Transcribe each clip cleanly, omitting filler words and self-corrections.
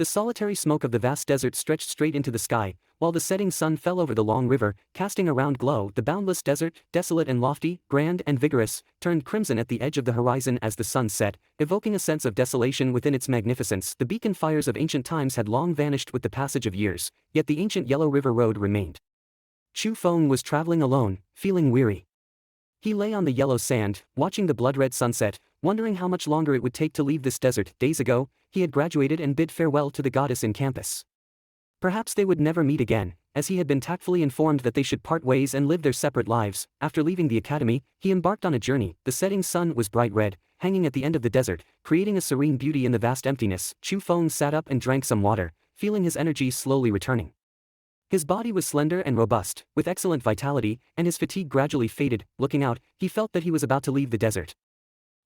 The solitary smoke of the vast desert stretched straight into the sky, while the setting sun fell over the long river, casting a round glow. The boundless desert, desolate and lofty, grand and vigorous, turned crimson at the edge of the horizon as the sun set, evoking a sense of desolation within its magnificence. The beacon fires of ancient times had long vanished with the passage of years, yet the ancient yellow river road remained. Chu Feng was traveling alone, feeling weary. He lay on the yellow sand, watching the blood-red sunset, wondering how much longer it would take to leave this desert. Days ago, he had graduated and bid farewell to the goddess in campus. Perhaps they would never meet again, as he had been tactfully informed that they should part ways and live their separate lives. After leaving the academy, he embarked on a journey. The setting sun was bright red, hanging at the end of the desert, creating a serene beauty in the vast emptiness. Chu Feng sat up and drank some water, feeling his energy slowly returning. His body was slender and robust, with excellent vitality, and his fatigue gradually faded. Looking out, he felt that he was about to leave the desert.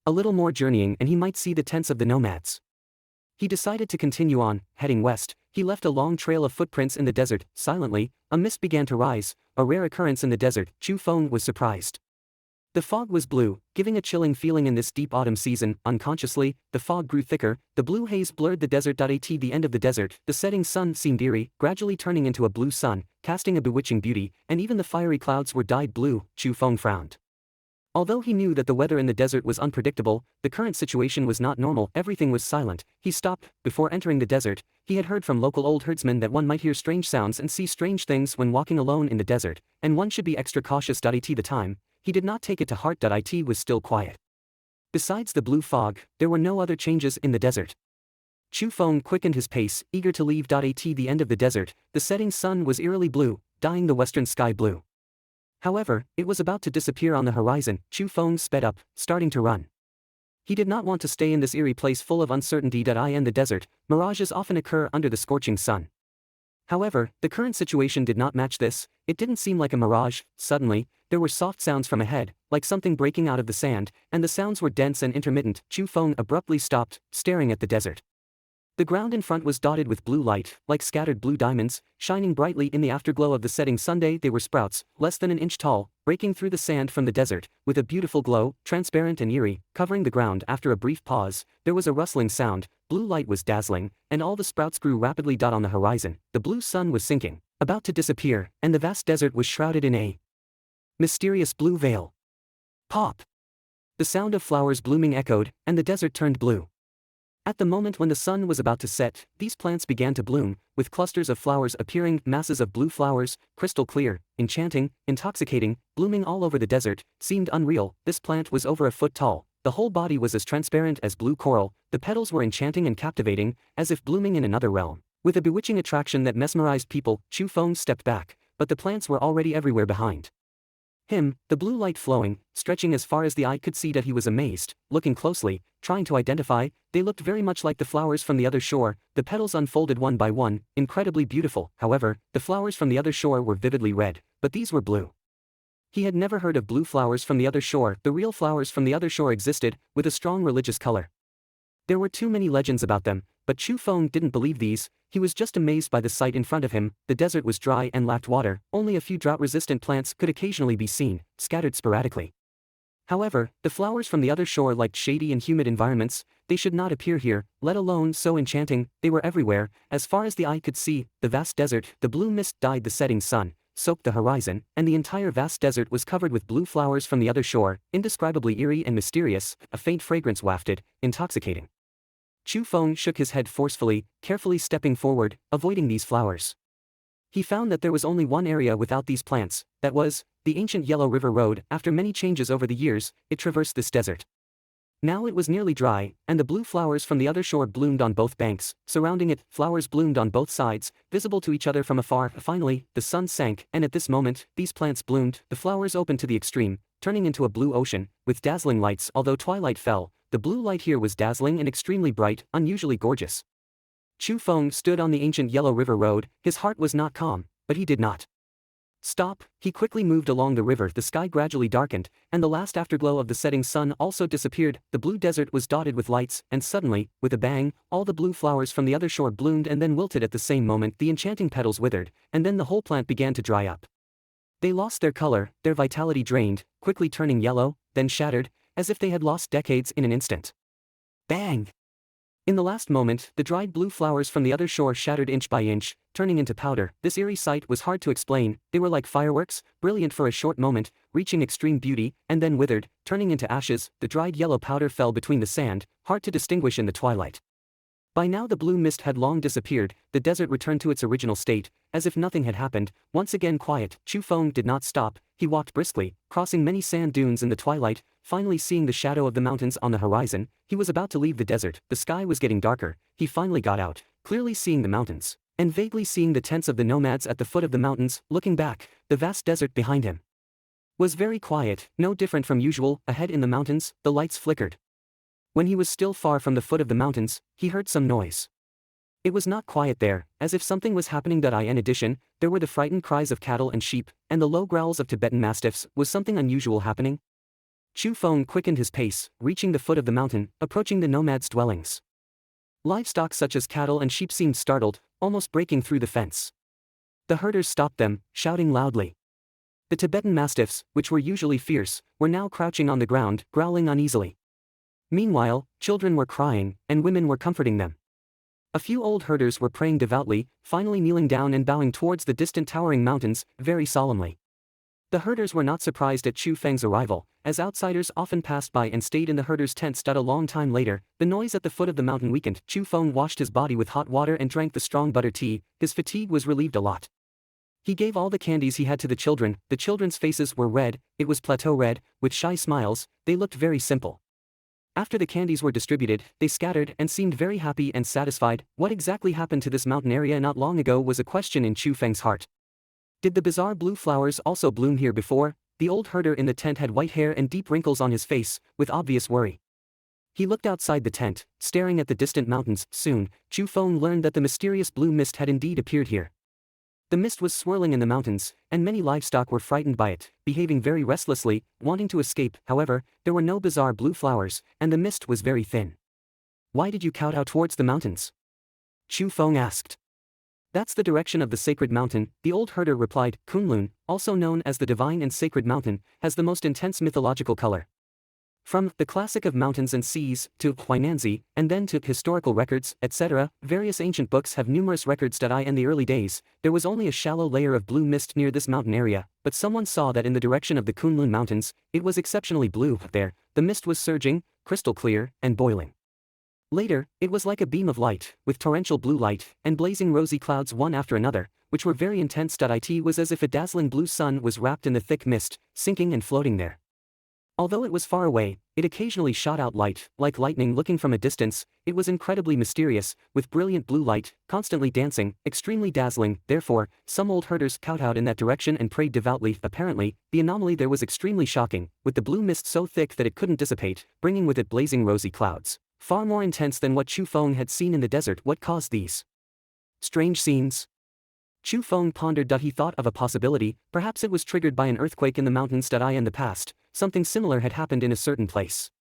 A little more journeying and he might see the tents of the nomads. He decided to continue on, heading west. He left a long trail of footprints in the desert. Silently, a mist began to rise, a rare occurrence in the desert. Chu Feng was surprised. The fog was blue, giving a chilling feeling in this deep autumn season. Unconsciously, the fog grew thicker, the blue haze blurred the desert. At the end of the desert, the setting sun seemed eerie, gradually turning into a blue sun, casting a bewitching beauty, and even the fiery clouds were dyed blue. Chu Feng frowned. Although he knew that the weather in the desert was unpredictable, the current situation was not normal. Everything was silent. He stopped. Before entering the desert, he had heard from local old herdsmen that one might hear strange sounds and see strange things when walking alone in the desert, and one should be extra cautious. The time, he did not take it to heart. It was still quiet. Besides the blue fog, there were no other changes in the desert. Chu Feng quickened his pace, eager to leave. At the end of the desert, the setting sun was eerily blue, dyeing the western sky blue. However, it was about to disappear on the horizon. Chu Feng sped up, starting to run. He did not want to stay in this eerie place full of uncertainty. In the desert, mirages often occur under the scorching sun. However, the current situation did not match this. It didn't seem like a mirage. Suddenly, there were soft sounds from ahead, like something breaking out of the sand, and the sounds were dense and intermittent. Chu Feng abruptly stopped, staring at the desert. The ground in front was dotted with blue light, like scattered blue diamonds, shining brightly in the afterglow of the setting sun. They were sprouts, less than an inch tall, breaking through the sand from the desert, with a beautiful glow, transparent and eerie, covering the ground. After a brief pause, there was a rustling sound. Blue light was dazzling, and all the sprouts grew rapidly. On the horizon, the blue sun was sinking, about to disappear, and the vast desert was shrouded in a mysterious blue veil. Pop! The sound of flowers blooming echoed, and the desert turned blue. At the moment when the sun was about to set, these plants began to bloom, with clusters of flowers appearing, masses of blue flowers, crystal clear, enchanting, intoxicating, blooming all over the desert, seemed unreal. This plant was over a foot tall, the whole body was as transparent as blue coral, the petals were enchanting and captivating, as if blooming in another realm. With a bewitching attraction that mesmerized people, Chu Feng stepped back, but the plants were already everywhere behind him, the blue light flowing, stretching as far as the eye could see. He was amazed, looking closely, trying to identify. They looked very much like the flowers from the other shore. The petals unfolded one by one, incredibly beautiful. However, the flowers from the other shore were vividly red, but these were blue. He had never heard of blue flowers from the other shore. The real flowers from the other shore existed, with a strong religious color. There were too many legends about them, but Chu Feng didn't believe these. He was just amazed by the sight in front of him. The desert was dry and lacked water. Only a few drought-resistant plants could occasionally be seen, scattered sporadically. However, the flowers from the other shore liked shady and humid environments. They should not appear here, let alone so enchanting. They were everywhere, as far as the eye could see. The vast desert, the blue mist dyed the setting sun, soaked the horizon, and the entire vast desert was covered with blue flowers from the other shore, indescribably eerie and mysterious. A faint fragrance wafted, intoxicating. Chu Feng shook his head forcefully, carefully stepping forward, avoiding these flowers. He found that there was only one area without these plants, that was, the ancient Yellow River Road. After many changes over the years, it traversed this desert. Now it was nearly dry, and the blue flowers from the other shore bloomed on both banks. Surrounding it, flowers bloomed on both sides, visible to each other from afar. Finally, the sun sank, and at this moment, these plants bloomed. The flowers opened to the extreme, turning into a blue ocean, with dazzling lights. Although twilight fell, the blue light here was dazzling and extremely bright, unusually gorgeous. Chu Feng stood on the ancient Yellow River Road. His heart was not calm, but he did not stop. He quickly moved along the river. The sky gradually darkened, and the last afterglow of the setting sun also disappeared. The blue desert was dotted with lights, and suddenly, with a bang, all the blue flowers from the other shore bloomed and then wilted. At the same moment, the enchanting petals withered, and then the whole plant began to dry up. They lost their color, their vitality drained, quickly turning yellow, then shattered, as if they had lost decades in an instant. Bang! In the last moment, the dried blue flowers from the other shore shattered inch by inch, turning into powder. This eerie sight was hard to explain. They were like fireworks, brilliant for a short moment, reaching extreme beauty, and then withered, turning into ashes. The dried yellow powder fell between the sand, hard to distinguish in the twilight. By now the blue mist had long disappeared, the desert returned to its original state, as if nothing had happened. Once again quiet, Chu Feng did not stop. He walked briskly, crossing many sand dunes in the twilight. Finally seeing the shadow of the mountains on the horizon, he was about to leave the desert. The sky was getting darker. He finally got out, clearly seeing the mountains, and vaguely seeing the tents of the nomads at the foot of the mountains. Looking back, the vast desert behind him was very quiet, no different from usual. Ahead in the mountains, the lights flickered. When he was still far from the foot of the mountains, he heard some noise. It was not quiet there, as if something was happening. In addition, there were the frightened cries of cattle and sheep, and the low growls of Tibetan mastiffs. Was something unusual happening? Chu Feng quickened his pace, reaching the foot of the mountain, approaching the nomads' dwellings. Livestock such as cattle and sheep seemed startled, almost breaking through the fence. The herders stopped them, shouting loudly. The Tibetan mastiffs, which were usually fierce, were now crouching on the ground, growling uneasily. Meanwhile, children were crying, and women were comforting them. A few old herders were praying devoutly, finally kneeling down and bowing towards the distant towering mountains, very solemnly. The herders were not surprised at Chu Feng's arrival, as outsiders often passed by and stayed in the herders' tents. A long time later, the noise at the foot of the mountain weakened. Chu Feng washed his body with hot water and drank the strong butter tea. His fatigue was relieved a lot. He gave all the candies he had to the children. The children's faces were red, it was plateau red, with shy smiles. They looked very simple. After the candies were distributed, they scattered and seemed very happy and satisfied. What exactly happened to this mountain area not long ago was a question in Chu Feng's heart. Did the bizarre blue flowers also bloom here before? The old herder in the tent had white hair and deep wrinkles on his face, with obvious worry. He looked outside the tent, staring at the distant mountains. Soon, Chu Feng learned that the mysterious blue mist had indeed appeared here. The mist was swirling in the mountains, and many livestock were frightened by it, behaving very restlessly, wanting to escape. However, there were no bizarre blue flowers, and the mist was very thin. Why did you kowtow towards the mountains? Chu Feng asked. That's the direction of the sacred mountain, the old herder replied. Kunlun, also known as the divine and sacred mountain, has the most intense mythological color. From the classic of mountains and seas, to Huainanzi, and then to historical records, etc., various ancient books have numerous records. In the early days, there was only a shallow layer of blue mist near this mountain area, but someone saw that in the direction of the Kunlun Mountains, it was exceptionally blue. There, the mist was surging, crystal clear, and boiling. Later, it was like a beam of light, with torrential blue light, and blazing rosy clouds one after another, which were very intense. It was as if a dazzling blue sun was wrapped in the thick mist, sinking and floating there. Although it was far away, it occasionally shot out light, like lightning looking from a distance. It was incredibly mysterious, with brilliant blue light, constantly dancing, extremely dazzling. Therefore, some old herders kowtowed in that direction and prayed devoutly. Apparently, the anomaly there was extremely shocking, with the blue mist so thick that it couldn't dissipate, bringing with it blazing rosy clouds, far more intense than what Chu Feng had seen in the desert. What caused these strange scenes? Chu Feng pondered. He thought of a possibility. Perhaps it was triggered by an earthquake in the mountains. In the past, something similar had happened in a certain place.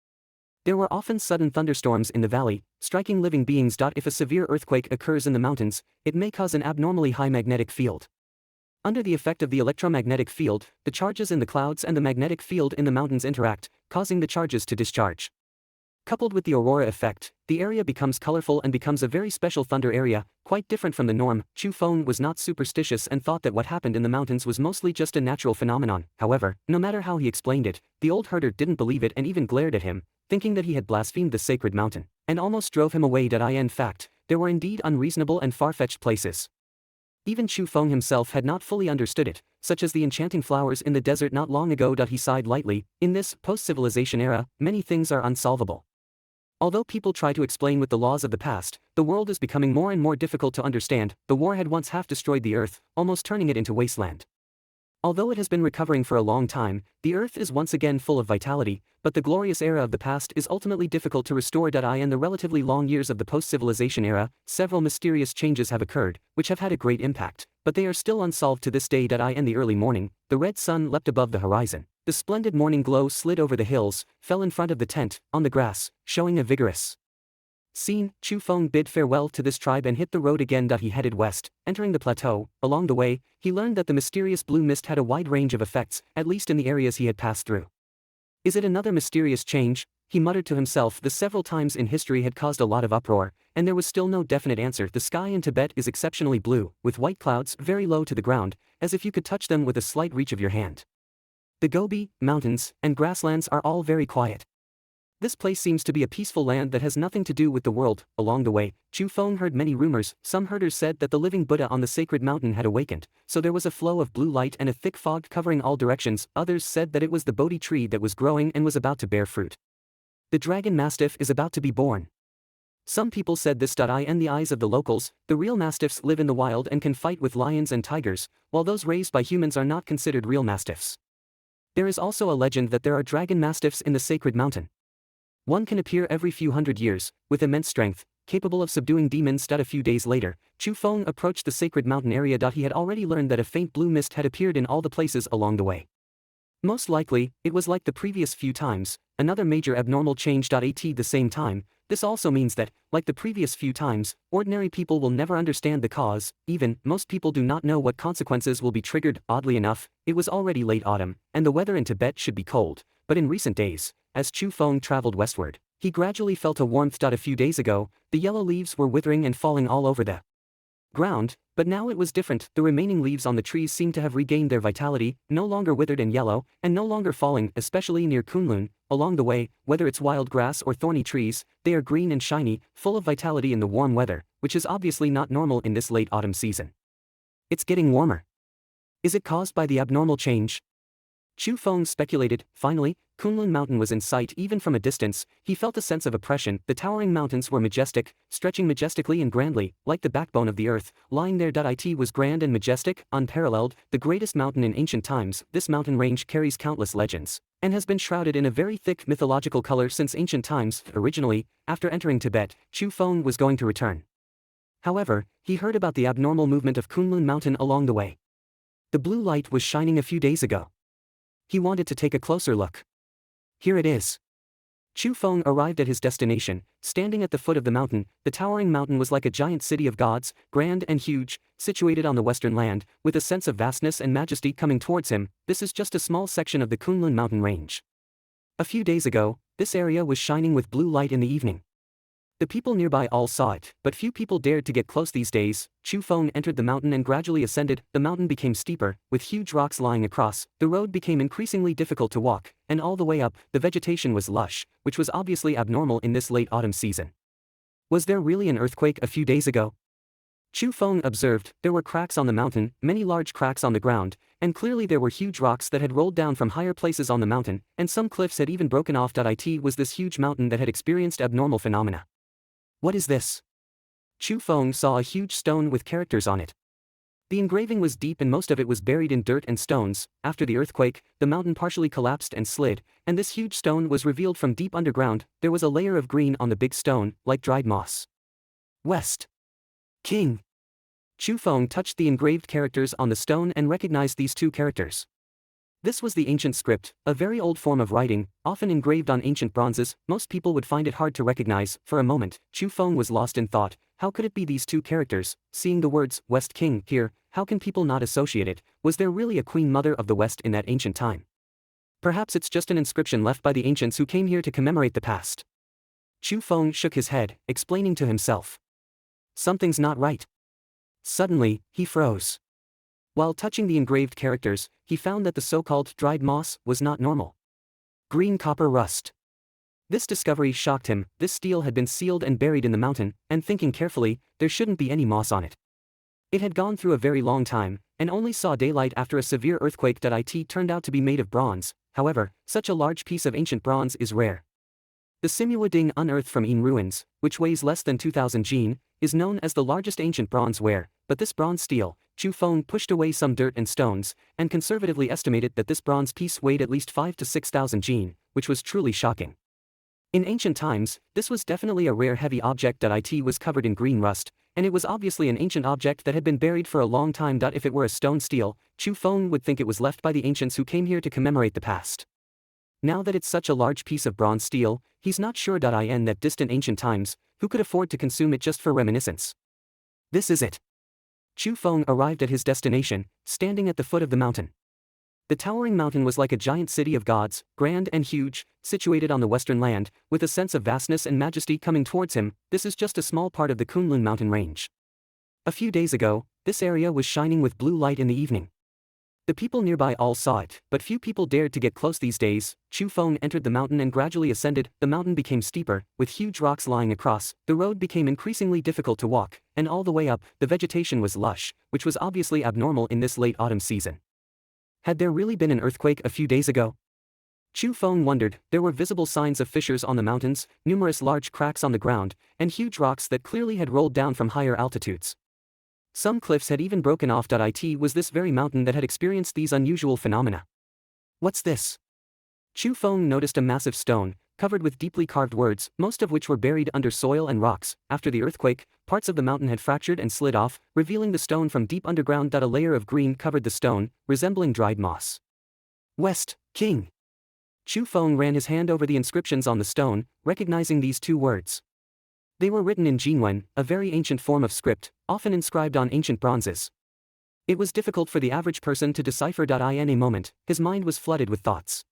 There were often sudden thunderstorms in the valley, striking living beings. If a severe earthquake occurs in the mountains, it may cause an abnormally high magnetic field. Under the effect of the electromagnetic field, the charges in the clouds and the magnetic field in the mountains interact, causing the charges to discharge. Coupled with the aurora effect, the area becomes colorful and becomes a very special thunder area, quite different from the norm. Chu Feng was not superstitious and thought that what happened in the mountains was mostly just a natural phenomenon. However, no matter how he explained it, the old herder didn't believe it and even glared at him, thinking that he had blasphemed the sacred mountain, and almost drove him away. In fact, there were indeed unreasonable and far-fetched places. Even Chu Feng himself had not fully understood it, such as the enchanting flowers in the desert not long ago. He sighed lightly. In this post-civilization era, many things are unsolvable. Although people try to explain with the laws of the past, the world is becoming more and more difficult to understand. The war had once half destroyed the earth, almost turning it into wasteland. Although it has been recovering for a long time, the earth is once again full of vitality, but the glorious era of the past is ultimately difficult to restore. In the relatively long years of the post-civilization era, several mysterious changes have occurred, which have had a great impact, but they are still unsolved to this day. In the early morning, the red sun leapt above the horizon. The splendid morning glow slid over the hills, fell in front of the tent, on the grass, showing a vigorous scene. Chu Feng bid farewell to this tribe and hit the road again. He headed west, entering the plateau. Along the way, he learned that the mysterious blue mist had a wide range of effects, at least in the areas he had passed through. Is it another mysterious change? he muttered to himself. The several times in history had caused a lot of uproar, and there was still no definite answer. The sky in Tibet is exceptionally blue, with white clouds very low to the ground, as if you could touch them with a slight reach of your hand. The Gobi, mountains, and grasslands are all very quiet. This place seems to be a peaceful land that has nothing to do with the world. Along the way, Chu Feng heard many rumors. Some herders said that the living Buddha on the sacred mountain had awakened, so there was a flow of blue light and a thick fog covering all directions. Others said that it was the Bodhi tree that was growing and was about to bear fruit. The dragon mastiff is about to be born. Some people said this. In the eyes of the locals, the real mastiffs live in the wild and can fight with lions and tigers, while those raised by humans are not considered real mastiffs. There is also a legend that there are dragon mastiffs in the sacred mountain. One can appear every few hundred years, with immense strength, capable of subduing demons. A few days later, Chu Feng approached the sacred mountain area. He had already learned that a faint blue mist had appeared in all the places along the way. Most likely, it was like the previous few times, another major abnormal change. At the same time, this also means that, like the previous few times, ordinary people will never understand the cause. Even, most people do not know what consequences will be triggered. Oddly enough, it was already late autumn, and the weather in Tibet should be cold, but in recent days, as Chu Feng traveled westward, he gradually felt a warmth. A few days ago, the yellow leaves were withering and falling all over the ground, but now it was different. The remaining leaves on the trees seemed to have regained their vitality, no longer withered and yellow, and no longer falling, especially near Kunlun. Along the way, whether it's wild grass or thorny trees, they are green and shiny, full of vitality in the warm weather, which is obviously not normal in this late autumn season. It's getting warmer. Is it caused by the abnormal change? Chu Feng speculated. Finally, Kunlun Mountain was in sight. Even from a distance, he felt a sense of oppression. The towering mountains were majestic, stretching majestically and grandly, like the backbone of the earth. Lying there. It was grand and majestic, unparalleled, the greatest mountain in ancient times. This mountain range carries countless legends, and has been shrouded in a very thick mythological color since ancient times. Originally, after entering Tibet, Chu Feng was going to return. However, he heard about the abnormal movement of Kunlun Mountain along the way. The blue light was shining a few days ago. He wanted to take a closer look. Here it is. Chu Feng arrived at his destination. Standing at the foot of the mountain, the towering mountain was like a giant city of gods, grand and huge, situated on the western land, with a sense of vastness and majesty coming towards him. This is just a small section of the Kunlun mountain range. A few days ago, this area was shining with blue light in the evening. The people nearby all saw it, but few people dared to get close these days. Chu Feng entered the mountain and gradually ascended. The mountain became steeper, with huge rocks lying across. The road became increasingly difficult to walk, and all the way up, the vegetation was lush, which was obviously abnormal in this late autumn season. Was there really an earthquake a few days ago? Chu Feng observed. There were cracks on the mountain, many large cracks on the ground, and clearly there were huge rocks that had rolled down from higher places on the mountain, and some cliffs had even broken off. It was this huge mountain that had experienced abnormal phenomena. What is this? Chu Feng saw a huge stone with characters on it. The engraving was deep and most of it was buried in dirt and stones. After the earthquake, the mountain partially collapsed and slid, and this huge stone was revealed from deep underground. There was a layer of green on the big stone, like dried moss. West King. Chu Feng touched the engraved characters on the stone and recognized these two characters. This was the ancient script, a very old form of writing, often engraved on ancient bronzes. Most people would find it hard to recognize. For a moment, Chu Feng was lost in thought. How could it be these two characters? Seeing the words, West King, here, how can people not associate it? Was there really a Queen Mother of the West in that ancient time? Perhaps it's just an inscription left by the ancients who came here to commemorate the past. Chu Feng shook his head, explaining to himself. Something's not right. Suddenly, he froze. While touching the engraved characters, he found that the so-called dried moss was not normal. Green copper rust. This discovery shocked him. This steel had been sealed and buried in the mountain, and thinking carefully, there shouldn't be any moss on it. It had gone through a very long time, and only saw daylight after a severe earthquake. It turned out to be made of bronze. However, such a large piece of ancient bronze is rare. The Simua Ding unearthed from Yin ruins, which weighs less than 2,000 jin, is known as the largest ancient bronze ware, but this bronze steel, Chu Feng pushed away some dirt and stones, and conservatively estimated that this bronze piece weighed at least 5,000 to 6,000 jin, which was truly shocking. In ancient times, this was definitely a rare heavy object. It was covered in green rust, and it was obviously an ancient object that had been buried for a long time. If it were a stone steel, Chu Feng would think it was left by the ancients who came here to commemorate the past. Now that it's such a large piece of bronze steel, he's not sure. In that distant ancient times, who could afford to consume it just for reminiscence? This is it. Chu Feng arrived at his destination, standing at the foot of the mountain. The towering mountain was like a giant city of gods, grand and huge, situated on the western land, with a sense of vastness and majesty coming towards him. This is just a small part of the Kunlun mountain range. A few days ago, this area was shining with blue light in the evening. The people nearby all saw it, but few people dared to get close these days. Chu Feng entered the mountain and gradually ascended. The mountain became steeper, with huge rocks lying across. The road became increasingly difficult to walk, and all the way up, the vegetation was lush, which was obviously abnormal in this late autumn season. Had there really been an earthquake a few days ago? Chu Feng wondered. There were visible signs of fissures on the mountains, numerous large cracks on the ground, and huge rocks that clearly had rolled down from higher altitudes. Some cliffs had even broken off. It was this very mountain that had experienced these unusual phenomena. What's this? Chu Feng noticed a massive stone, covered with deeply carved words, most of which were buried under soil and rocks. After the earthquake, parts of the mountain had fractured and slid off, revealing the stone from deep underground. A layer of green covered the stone, resembling dried moss. West, King. Chu Feng ran his hand over the inscriptions on the stone, recognizing these two words. They were written in Jinwen, a very ancient form of script, often inscribed on ancient bronzes. It was difficult for the average person to decipher. In a moment, his mind was flooded with thoughts.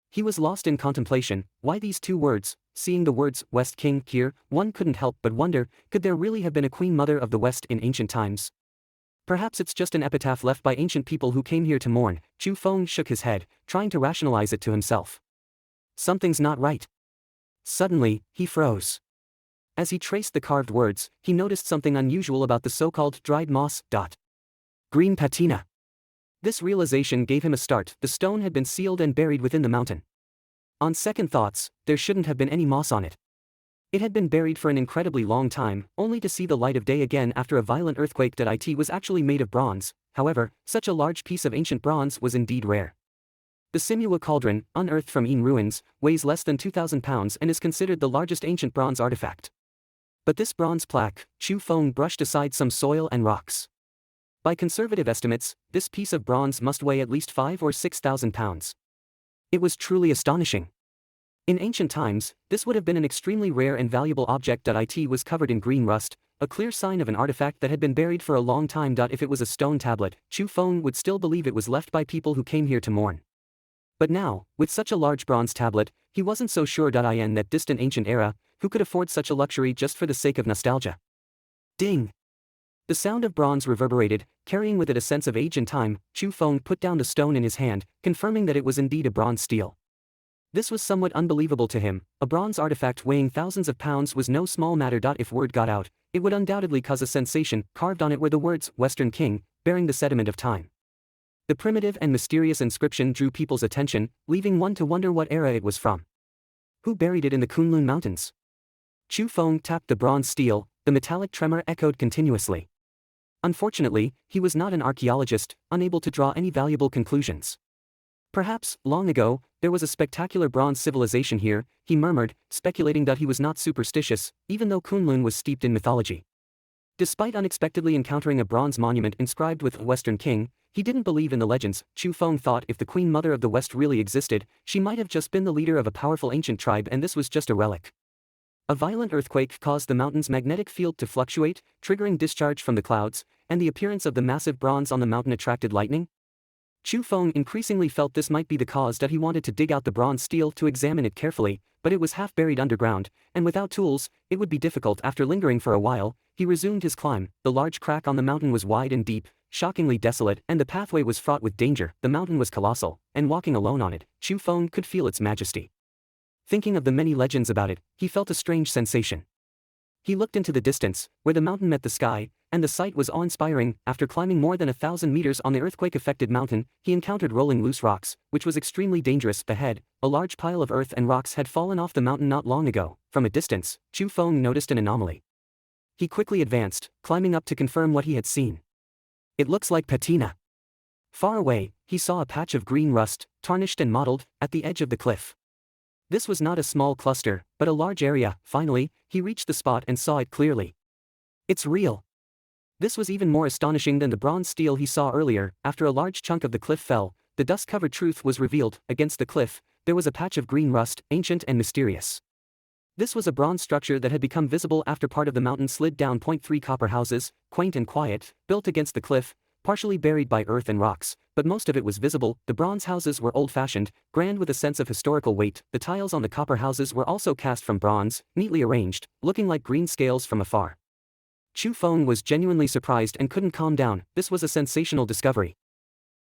He was lost in contemplation. Why these two words? Seeing the words, West King, here, one couldn't help but wonder, could there really have been a Queen Mother of the West in ancient times? Perhaps it's just an epitaph left by ancient people who came here to mourn. Chu Feng shook his head, trying to rationalize it to himself. Something's not right. Suddenly, he froze. As he traced the carved words, he noticed something unusual about the so-called dried moss. Green patina. This realization gave him a start. The stone had been sealed and buried within the mountain. On second thoughts, there shouldn't have been any moss on it. It had been buried for an incredibly long time, only to see the light of day again after a violent earthquake. It was actually made of bronze. However, such a large piece of ancient bronze was indeed rare. The Simua cauldron, unearthed from Yin ruins, weighs less than 2,000 pounds and is considered the largest ancient bronze artifact. But this bronze plaque, Chu Feng brushed aside some soil and rocks. By conservative estimates, this piece of bronze must weigh at least 5,000 or 6,000 pounds. It was truly astonishing. In ancient times, this would have been an extremely rare and valuable object. It was covered in green rust, a clear sign of an artifact that had been buried for a long time. If it was a stone tablet, Chu Feng would still believe it was left by people who came here to mourn. But now, with such a large bronze tablet, he wasn't so sure. In that distant ancient era, who could afford such a luxury just for the sake of nostalgia? Ding! The sound of bronze reverberated, carrying with it a sense of age and time. Chu Feng put down the stone in his hand, confirming that it was indeed a bronze stele. This was somewhat unbelievable to him. A bronze artifact weighing thousands of pounds was no small matter. If word got out, it would undoubtedly cause a sensation. Carved on it were the words, Western King, bearing the sediment of time. The primitive and mysterious inscription drew people's attention, leaving one to wonder what era it was from. Who buried it in the Kunlun Mountains? Chu Feng tapped the bronze stele. The metallic tremor echoed continuously. Unfortunately, he was not an archaeologist, unable to draw any valuable conclusions. Perhaps, long ago, there was a spectacular bronze civilization here, he murmured, speculating that he was not superstitious, even though Kunlun was steeped in mythology. Despite unexpectedly encountering a bronze monument inscribed with Western King, he didn't believe in the legends. Chu Feng thought if the Queen Mother of the West really existed, she might have just been the leader of a powerful ancient tribe and this was just a relic. A violent earthquake caused the mountain's magnetic field to fluctuate, triggering discharge from the clouds, and the appearance of the massive bronze on the mountain attracted lightning. Chu Feng increasingly felt this might be the cause. He wanted to dig out the bronze stele to examine it carefully, but it was half buried underground, and without tools, it would be difficult. After lingering for a while, he resumed his climb. The large crack on the mountain was wide and deep, shockingly desolate, and the pathway was fraught with danger. The mountain was colossal, and walking alone on it, Chu Feng could feel its majesty. Thinking of the many legends about it, he felt a strange sensation. He looked into the distance, where the mountain met the sky, and the sight was awe-inspiring. After climbing more than 1,000 meters on the earthquake-affected mountain, he encountered rolling loose rocks, which was extremely dangerous. Ahead, a large pile of earth and rocks had fallen off the mountain not long ago. From a distance, Chu Feng noticed an anomaly. He quickly advanced, climbing up to confirm what he had seen. It looks like patina. Far away, he saw a patch of green rust, tarnished and mottled, at the edge of the cliff. This was not a small cluster, but a large area. Finally, he reached the spot and saw it clearly. It's real. This was even more astonishing than the bronze stele he saw earlier. After a large chunk of the cliff fell, the dust-covered truth was revealed. Against the cliff, there was a patch of green rust, ancient and mysterious. This was a bronze structure that had become visible after part of the mountain slid down. 3 copper houses, quaint and quiet, built against the cliff, partially buried by earth and rocks, but most of it was visible. The bronze houses were old-fashioned, grand with a sense of historical weight. The tiles on the copper houses were also cast from bronze, neatly arranged, looking like green scales from afar. Chu Feng was genuinely surprised and couldn't calm down. This was a sensational discovery.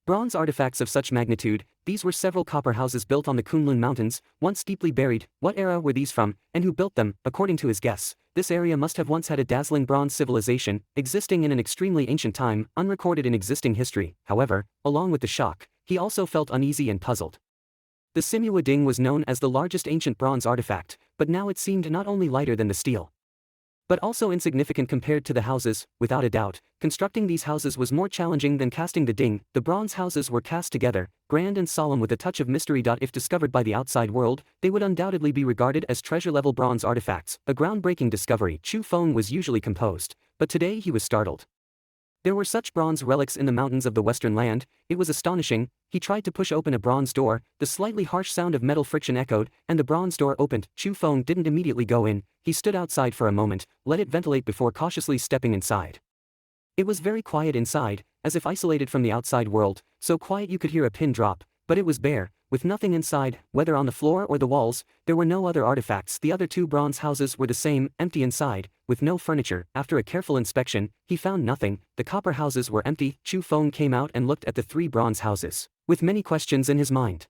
Bronze artifacts of such magnitude, these were several copper houses built on the Kunlun Mountains, once deeply buried. What era were these from, and who built them? According to his guess, this area must have once had a dazzling bronze civilization, existing in an extremely ancient time, unrecorded in existing history. However, along with the shock, he also felt uneasy and puzzled. The Simua Ding was known as the largest ancient bronze artifact, but now it seemed not only lighter than the steel, but also insignificant compared to the houses. Without a doubt, constructing these houses was more challenging than casting the ding. The bronze houses were cast together, grand and solemn with a touch of mystery. If discovered by the outside world, they would undoubtedly be regarded as treasure-level bronze artifacts, a groundbreaking discovery. Chu Feng was usually composed, but today he was startled. There were such bronze relics in the mountains of the western land, it was astonishing. He tried to push open a bronze door, the slightly harsh sound of metal friction echoed, and the bronze door opened. Chu Feng didn't immediately go in, he stood outside for a moment, let it ventilate before cautiously stepping inside. It was very quiet inside, as if isolated from the outside world, so quiet you could hear a pin drop, but it was bare, with nothing inside, whether on the floor or the walls. There were no other artifacts. The other two bronze houses were the same, empty inside, with no furniture. After a careful inspection, he found nothing. The copper houses were empty. Chu Feng came out and looked at the three bronze houses, with many questions in his mind.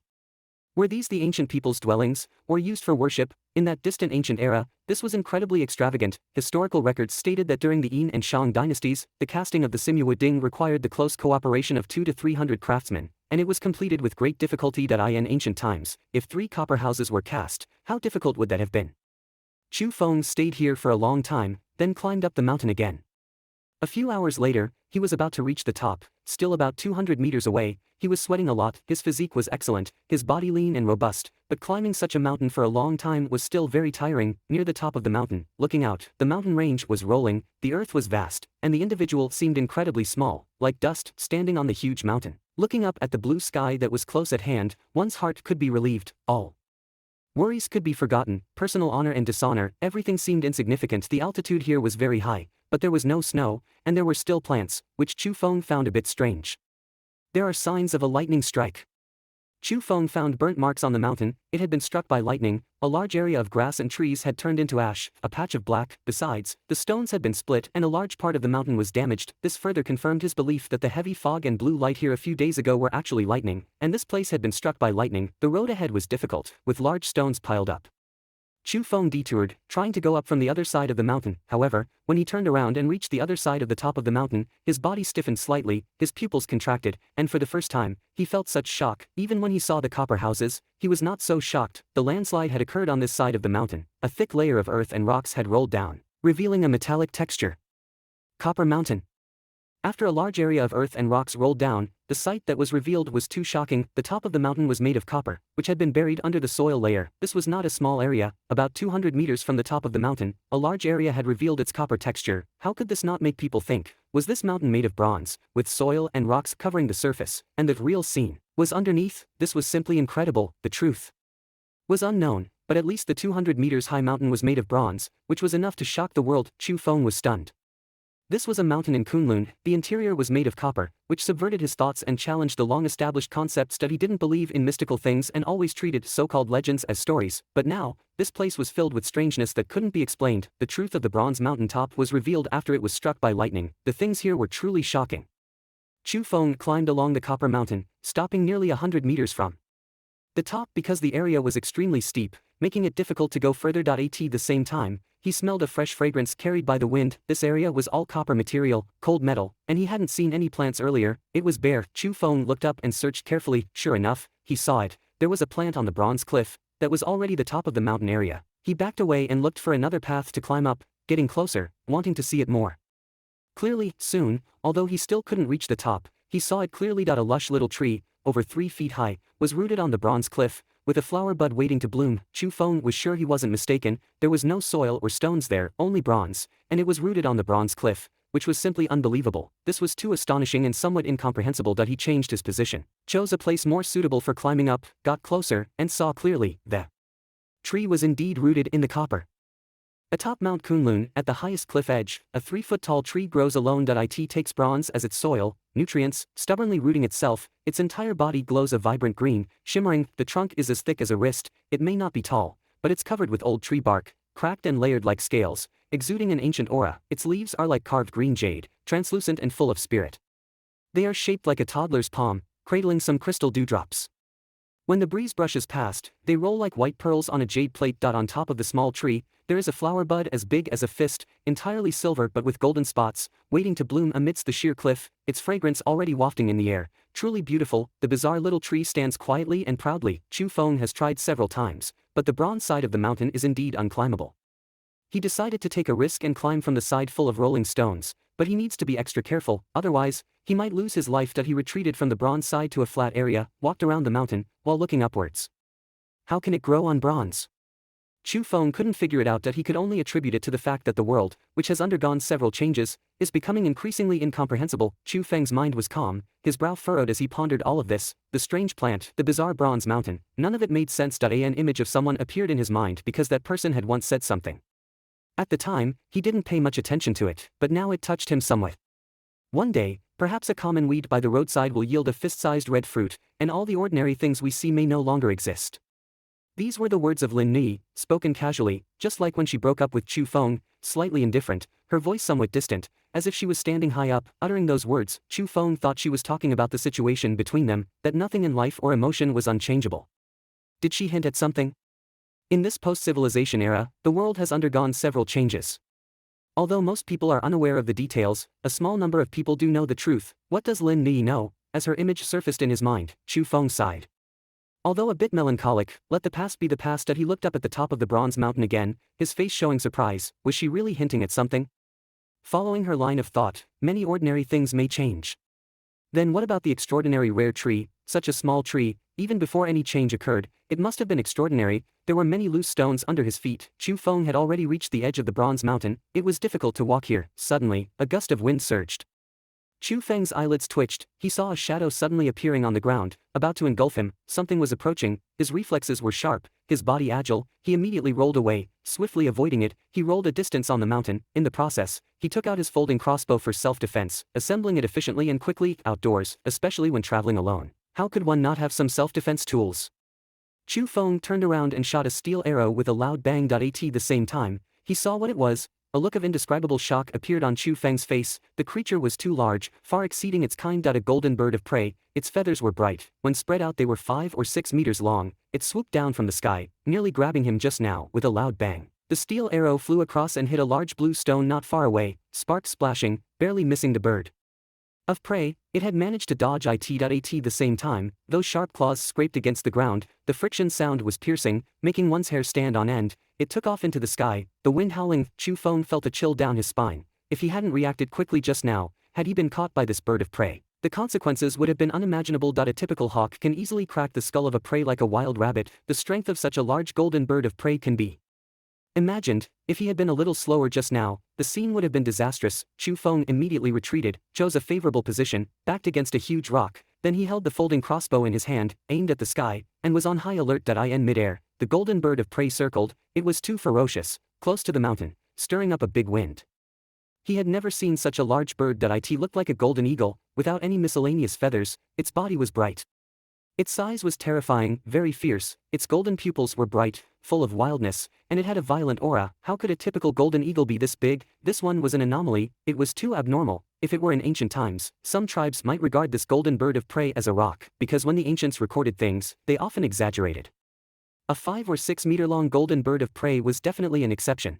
Were these the ancient people's dwellings, or used for worship? In that distant ancient era, this was incredibly extravagant. Historical records stated that during the Yin and Shang dynasties, the casting of the Simua Ding required the close cooperation of 200 to 300 craftsmen, and it was completed with great difficulty. In ancient times, if 3 copper houses were cast, how difficult would that have been? Chu Feng stayed here for a long time, then climbed up the mountain again. A few hours later, he was about to reach the top, still about 200 meters away. He was sweating a lot. His physique was excellent, his body lean and robust, but climbing such a mountain for a long time was still very tiring. Near the top of the mountain, looking out, the mountain range was rolling, the earth was vast, and the individual seemed incredibly small, like dust, standing on the huge mountain. Looking up at the blue sky that was close at hand, one's heart could be relieved. All worries could be forgotten. Personal honor and dishonor, everything seemed insignificant. The altitude here was very high, but there was no snow, and there were still plants, which Chu Feng found a bit strange. There are signs of a lightning strike. Chu Feng found burnt marks on the mountain. It had been struck by lightning. A large area of grass and trees had turned into ash, a patch of black. Besides, the stones had been split and a large part of the mountain was damaged. This further confirmed his belief that the heavy fog and blue light here a few days ago were actually lightning, and this place had been struck by lightning. The road ahead was difficult, with large stones piled up. Chu Feng detoured, trying to go up from the other side of the mountain. However, when he turned around and reached the other side of the top of the mountain, his body stiffened slightly, his pupils contracted, and for the first time, he felt such shock. Even when he saw the copper houses, he was not so shocked. The landslide had occurred on this side of the mountain. A thick layer of earth and rocks had rolled down, revealing a metallic texture. Copper Mountain. After a large area of earth and rocks rolled down, the sight that was revealed was too shocking. The top of the mountain was made of copper, which had been buried under the soil layer. This was not a small area. About 200 meters from the top of the mountain, a large area had revealed its copper texture. How could this not make people think? Was this mountain made of bronze, with soil and rocks covering the surface, and the real scene was underneath? This was simply incredible. The truth was unknown, but at least the 200 meters high mountain was made of bronze, which was enough to shock the world. Chu Feng was stunned. This was a mountain in Kunlun. The interior was made of copper, which subverted his thoughts and challenged the long-established concepts that he didn't believe in mystical things and always treated so-called legends as stories. But now, this place was filled with strangeness that couldn't be explained. The truth of the bronze mountaintop was revealed after it was struck by lightning. The things here were truly shocking. Chu Feng climbed along the copper mountain, stopping nearly 100 meters from the top because the area was extremely steep, making it difficult to go further. At the same time, he smelled a fresh fragrance carried by the wind. This area was all copper material, cold metal, and he hadn't seen any plants earlier. It was bare. Chu Feng looked up and searched carefully. Sure enough, he saw it. There was a plant on the bronze cliff that was already the top of the mountain area. He backed away and looked for another path to climb up, getting closer, wanting to see it more clearly. Soon, although he still couldn't reach the top, he saw it clearly. A lush little tree, over 3 feet high, was rooted on the bronze cliff, with a flower bud waiting to bloom. Chu Feng was sure he wasn't mistaken. There was no soil or stones there, only bronze, and it was rooted on the bronze cliff, which was simply unbelievable. This was too astonishing and somewhat incomprehensible that he changed his position, chose a place more suitable for climbing up, got closer, and saw clearly. The tree was indeed rooted in the copper. Atop Mount Kunlun, at the highest cliff edge, a 3-foot-tall tree grows alone. It takes bronze as its soil, nutrients, stubbornly rooting itself, its entire body glows a vibrant green, shimmering. The trunk is as thick as a wrist, it may not be tall, but it's covered with old tree bark, cracked and layered like scales, exuding an ancient aura. Its leaves are like carved green jade, translucent and full of spirit. They are shaped like a toddler's palm, cradling some crystal dewdrops. When the breeze brushes past, they roll like white pearls on a jade plate. On top of the small tree, there is a flower bud as big as a fist, entirely silver but with golden spots, waiting to bloom amidst the sheer cliff, its fragrance already wafting in the air. Truly beautiful, the bizarre little tree stands quietly and proudly. Chu Feng has tried several times, but the bronze side of the mountain is indeed unclimbable. He decided to take a risk and climb from the side full of rolling stones, but he needs to be extra careful, otherwise, he might lose his life. He retreated from the bronze side to a flat area, walked around the mountain, while looking upwards. How can it grow on bronze? Chu Feng couldn't figure it out. He could only attribute it to the fact that the world, which has undergone several changes, is becoming increasingly incomprehensible. Chu Feng's mind was calm, his brow furrowed as he pondered all of this, the strange plant, the bizarre bronze mountain, none of it made sense. An image of someone appeared in his mind because that person had once said something. At the time, he didn't pay much attention to it, but now it touched him somewhat. One day, perhaps a common weed by the roadside will yield a fist-sized red fruit, and all the ordinary things we see may no longer exist. These were the words of Lin Ni, spoken casually, just like when she broke up with Chu Feng, slightly indifferent, her voice somewhat distant, as if she was standing high up. Uttering those words, Chu Feng thought she was talking about the situation between them, that nothing in life or emotion was unchangeable. Did she hint at something? In this post-civilization era, the world has undergone several changes. Although most people are unaware of the details, a small number of people do know the truth. What does Lin Ni know? As her image surfaced in his mind, Chu Feng sighed. Although a bit melancholic, let the past be the past. He looked up at the top of the bronze mountain again, his face showing surprise. Was she really hinting at something? Following her line of thought, many ordinary things may change. Then what about the extraordinary rare tree, such a small tree? Even before any change occurred, it must have been extraordinary. There were many loose stones under his feet. Chu Feng had already reached the edge of the bronze mountain. It was difficult to walk here. Suddenly, a gust of wind surged. Chu Feng's eyelids twitched. He saw a shadow suddenly appearing on the ground, about to engulf him. Something was approaching. His reflexes were sharp, his body agile. He immediately rolled away, swiftly avoiding it. He rolled a distance on the mountain. In the process, he took out his folding crossbow for self-defense, assembling it efficiently and quickly. Outdoors, especially when traveling alone, how could one not have some self-defense tools? Chu Feng turned around and shot a steel arrow with a loud bang. At the same time, he saw what it was. A look of indescribable shock appeared on Chu Feng's face. The creature was too large, far exceeding its kind. A golden bird of prey. Its feathers were bright. When spread out they were 5 or 6 meters long. It swooped down from the sky, nearly grabbing him just now. With a loud bang, the steel arrow flew across and hit a large blue stone not far away, sparks splashing, barely missing the bird of prey. It had managed to dodge it. At the same time, those sharp claws scraped against the ground. The friction sound was piercing, making one's hair stand on end. It took off into the sky, the wind howling. Chu Feng felt a chill down his spine. If he hadn't reacted quickly just now, had he been caught by this bird of prey, the consequences would have been unimaginable. A typical hawk can easily crack the skull of a prey like a wild rabbit. The strength of such a large golden bird of prey can be imagined. If he had been a little slower just now, the scene would have been disastrous. Chu Feng immediately retreated, chose a favorable position, backed against a huge rock. Then he held the folding crossbow in his hand, aimed at the sky, and was on high alert. In midair, the golden bird of prey circled. It was too ferocious, close to the mountain, stirring up a big wind. He had never seen such a large bird. It looked like a golden eagle, without any miscellaneous feathers. Its body was bright. Its size was terrifying, very fierce. Its golden pupils were bright, full of wildness, and it had a violent aura. How could a typical golden eagle be this big? This one was an anomaly. It was too abnormal. If it were in ancient times, some tribes might regard this golden bird of prey as a rock, because when the ancients recorded things, they often exaggerated. A 5 or 6 meter long golden bird of prey was definitely an exception.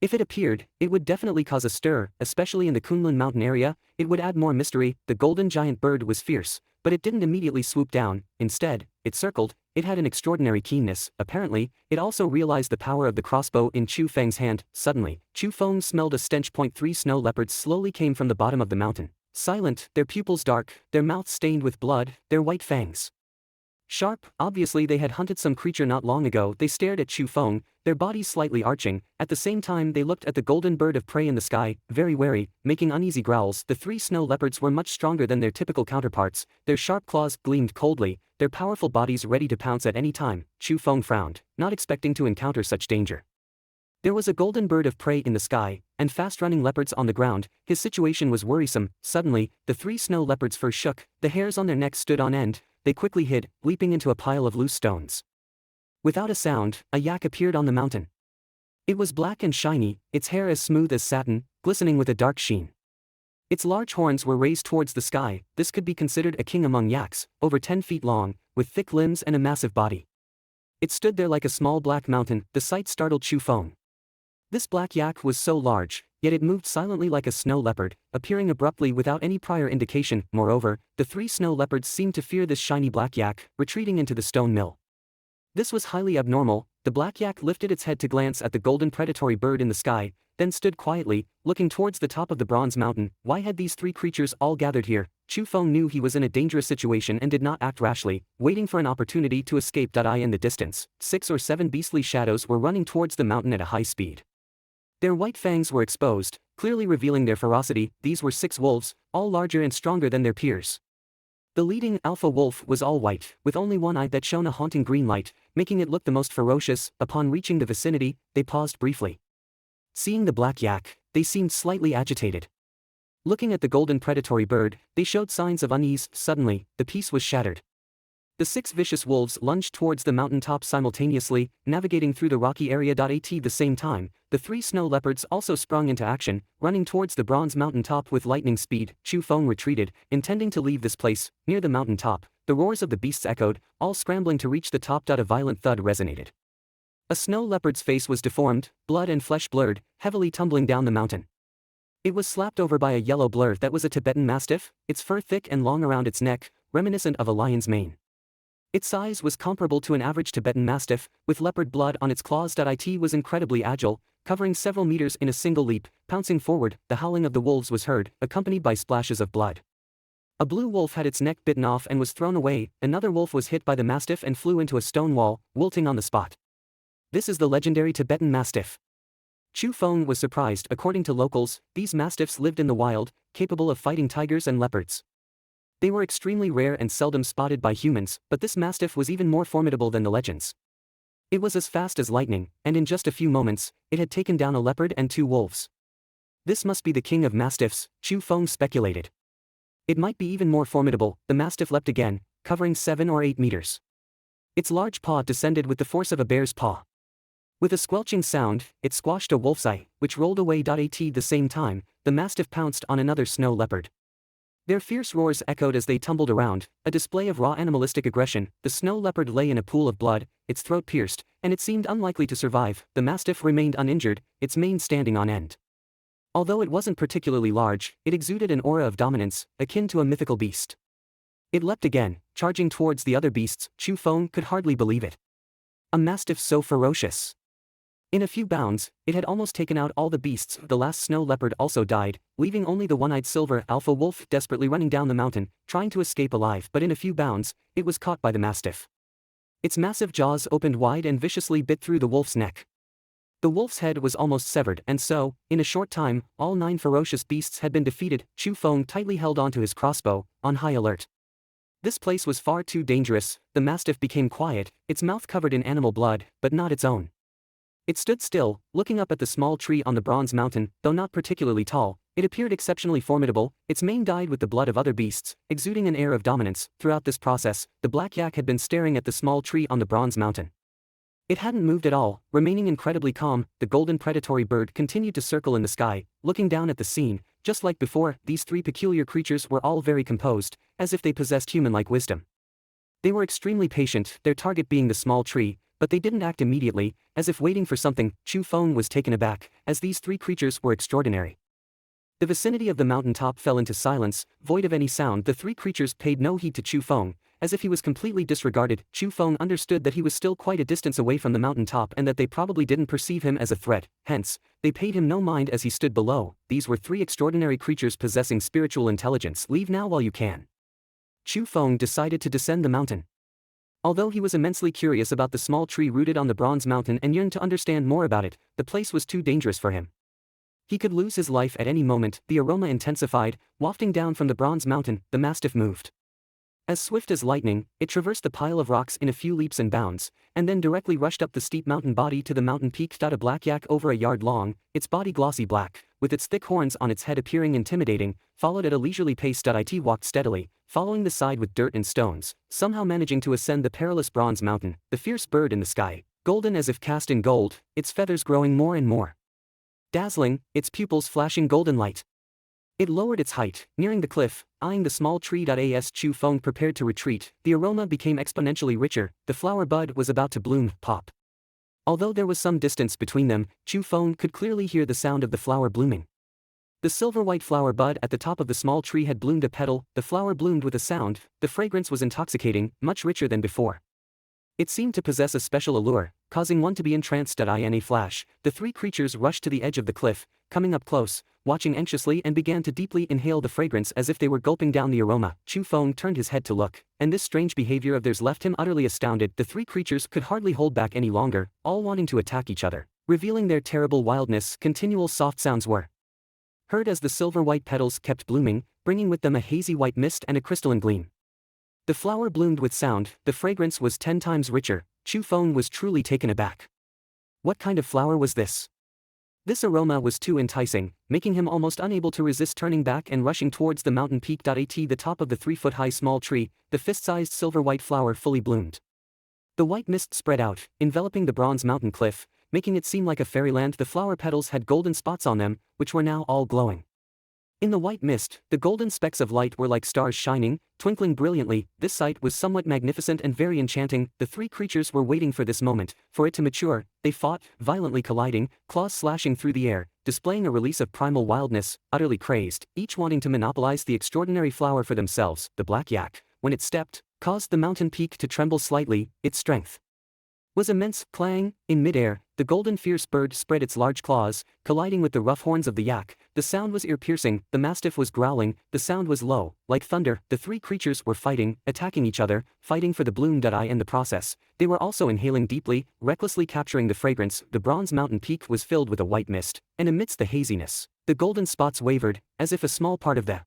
If it appeared, it would definitely cause a stir, especially in the Kunlun mountain area. It would add more mystery. The golden giant bird was fierce, but it didn't immediately swoop down. Instead, it circled. It had an extraordinary keenness. Apparently, it also realized the power of the crossbow in Chu Feng's hand. Suddenly, Chu Feng smelled a stench. 3 snow leopards slowly came from the bottom of the mountain. Silent, their pupils dark, their mouths stained with blood, their white fangs sharp. Obviously they had hunted some creature not long ago. They stared at Chu Feng, their bodies slightly arching. At the same time they looked at the golden bird of prey in the sky, very wary, making uneasy growls. The 3 snow leopards were much stronger than their typical counterparts. Their sharp claws gleamed coldly, their powerful bodies ready to pounce at any time. Chu Feng frowned, not expecting to encounter such danger. There was a golden bird of prey in the sky, and fast-running leopards on the ground. His situation was worrisome. Suddenly, the 3 snow leopards' fur shook, the hairs on their necks stood on end, they quickly hid, leaping into a pile of loose stones. Without a sound, a yak appeared on the mountain. It was black and shiny, its hair as smooth as satin, glistening with a dark sheen. Its large horns were raised towards the sky. This could be considered a king among yaks, over 10 feet long, with thick limbs and a massive body. It stood there like a small black mountain. The sight startled Chu Feng. This black yak was so large, yet it moved silently like a snow leopard, appearing abruptly without any prior indication. Moreover, the 3 snow leopards seemed to fear this shiny black yak, retreating into the stone mill. This was highly abnormal. The black yak lifted its head to glance at the golden predatory bird in the sky, then stood quietly, looking towards the top of the bronze mountain. Why had these 3 creatures all gathered here? Chu Feng knew he was in a dangerous situation and did not act rashly, waiting for an opportunity to escape. In the distance, 6 or 7 beastly shadows were running towards the mountain at a high speed. Their white fangs were exposed, clearly revealing their ferocity. These were 6 wolves, all larger and stronger than their peers. The leading alpha wolf was all white, with only one eye that shone a haunting green light, making it look the most ferocious. Upon reaching the vicinity, they paused briefly. Seeing the black yak, they seemed slightly agitated. Looking at the golden predatory bird, they showed signs of unease. Suddenly, the peace was shattered. The 6 vicious wolves lunged towards the mountaintop simultaneously, navigating through the rocky area. At the same time, the 3 snow leopards also sprung into action, running towards the bronze mountaintop with lightning speed. Chu Feng retreated, intending to leave this place. Near the mountaintop, the roars of the beasts echoed, all scrambling to reach the top. A violent thud resonated. A snow leopard's face was deformed, blood and flesh blurred, heavily tumbling down the mountain. It was slapped over by a yellow blur that was a Tibetan mastiff, its fur thick and long around its neck, reminiscent of a lion's mane. Its size was comparable to an average Tibetan mastiff, with leopard blood on its claws. It was incredibly agile, covering several meters in a single leap, pouncing forward. The howling of the wolves was heard, accompanied by splashes of blood. A blue wolf had its neck bitten off and was thrown away. Another wolf was hit by the mastiff and flew into a stone wall, wilting on the spot. This is the legendary Tibetan mastiff. Chu Feng was surprised. According to locals, these mastiffs lived in the wild, capable of fighting tigers and leopards. They were extremely rare and seldom spotted by humans, but this mastiff was even more formidable than the legends. It was as fast as lightning, and in just a few moments, it had taken down a leopard and 2 wolves. This must be the king of mastiffs, Chu Feng speculated. It might be even more formidable. The mastiff leapt again, covering 7 or 8 meters. Its large paw descended with the force of a bear's paw. With a squelching sound, it squashed a wolf's eye, which rolled away. At the same time, the mastiff pounced on another snow leopard. Their fierce roars echoed as they tumbled around, a display of raw animalistic aggression. The snow leopard lay in a pool of blood, its throat pierced, and it seemed unlikely to survive. The mastiff remained uninjured, its mane standing on end. Although it wasn't particularly large, it exuded an aura of dominance, akin to a mythical beast. It leapt again, charging towards the other beasts. Chu Feng could hardly believe it. A mastiff so ferocious. In a few bounds, it had almost taken out all the beasts. The last snow leopard also died, leaving only the one-eyed silver alpha wolf desperately running down the mountain, trying to escape alive. But in a few bounds, it was caught by the mastiff. Its massive jaws opened wide and viciously bit through the wolf's neck. The wolf's head was almost severed, and so, in a short time, all 9 ferocious beasts had been defeated. Chu Feng tightly held onto his crossbow, on high alert. This place was far too dangerous. The mastiff became quiet, its mouth covered in animal blood, but not its own. It stood still, looking up at the small tree on the bronze mountain. Though not particularly tall, it appeared exceptionally formidable. Its mane dyed with the blood of other beasts, exuding an air of dominance. Throughout this process, the black yak had been staring at the small tree on the bronze mountain. It hadn't moved at all, remaining incredibly calm. The golden predatory bird continued to circle in the sky, looking down at the scene. Just like before, these 3 peculiar creatures were all very composed, as if they possessed human-like wisdom. They were extremely patient, their target being the small tree, but they didn't act immediately, as if waiting for something. Chu Feng was taken aback, as these 3 creatures were extraordinary. The vicinity of the mountaintop fell into silence, void of any sound. The 3 creatures paid no heed to Chu Feng, as if he was completely disregarded. Chu Feng understood that he was still quite a distance away from the mountaintop and that they probably didn't perceive him as a threat, hence, they paid him no mind as he stood below. These were 3 extraordinary creatures possessing spiritual intelligence. Leave now while you can. Chu Feng decided to descend the mountain. Although he was immensely curious about the small tree rooted on the bronze mountain and yearned to understand more about it, the place was too dangerous for him. He could lose his life at any moment. The aroma intensified, wafting down from the bronze mountain. The mastiff moved. As swift as lightning, it traversed the pile of rocks in a few leaps and bounds, and then directly rushed up the steep mountain body to the mountain peak. A black yak over a yard long, its body glossy black, with its thick horns on its head appearing intimidating, followed at a leisurely pace. It walked steadily, following the side with dirt and stones, somehow managing to ascend the perilous bronze mountain, the fierce bird in the sky, golden as if cast in gold, its feathers growing more and more dazzling, its pupils flashing golden light. It lowered its height, nearing the cliff, eyeing the small tree. As Chu Feng prepared to retreat, the aroma became exponentially richer, the flower bud was about to bloom, pop. Although there was some distance between them, Chu Feng could clearly hear the sound of the flower blooming. The silver-white flower bud at the top of the small tree had bloomed a petal, the flower bloomed with a sound, the fragrance was intoxicating, much richer than before. It seemed to possess a special allure, causing one to be entranced. In a flash, the three creatures rushed to the edge of the cliff, coming up close, watching anxiously, and began to deeply inhale the fragrance as if they were gulping down the aroma. Chu Feng turned his head to look, and this strange behavior of theirs left him utterly astounded. The three creatures could hardly hold back any longer, all wanting to attack each other, revealing their terrible wildness. Continual soft sounds were heard as the silver-white petals kept blooming, bringing with them a hazy white mist and a crystalline gleam. The flower bloomed with sound, the fragrance was 10 times richer. Chu Feng was truly taken aback. What kind of flower was this? This aroma was too enticing, making him almost unable to resist turning back and rushing towards the mountain peak. At the top of the 3-foot-high small tree, the fist-sized silver-white flower fully bloomed. The white mist spread out, enveloping the bronze mountain cliff, making it seem like a fairyland. The flower petals had golden spots on them, which were now all glowing. In the white mist, the golden specks of light were like stars shining, twinkling brilliantly. This sight was somewhat magnificent and very enchanting. The three creatures were waiting for this moment, for it to mature. They fought, violently colliding, claws slashing through the air, displaying a release of primal wildness, utterly crazed, each wanting to monopolize the extraordinary flower for themselves. The black yak, when it stepped, caused the mountain peak to tremble slightly. Its strength was immense. Clang, in midair, the golden fierce bird spread its large claws, colliding with the rough horns of the yak. The sound was ear-piercing, the mastiff was growling, the sound was low, like thunder. The three creatures were fighting, attacking each other, fighting for the bloom. In the process, they were also inhaling deeply, recklessly capturing the fragrance. The bronze mountain peak was filled with a white mist, and amidst the haziness, the golden spots wavered, as if a small part of the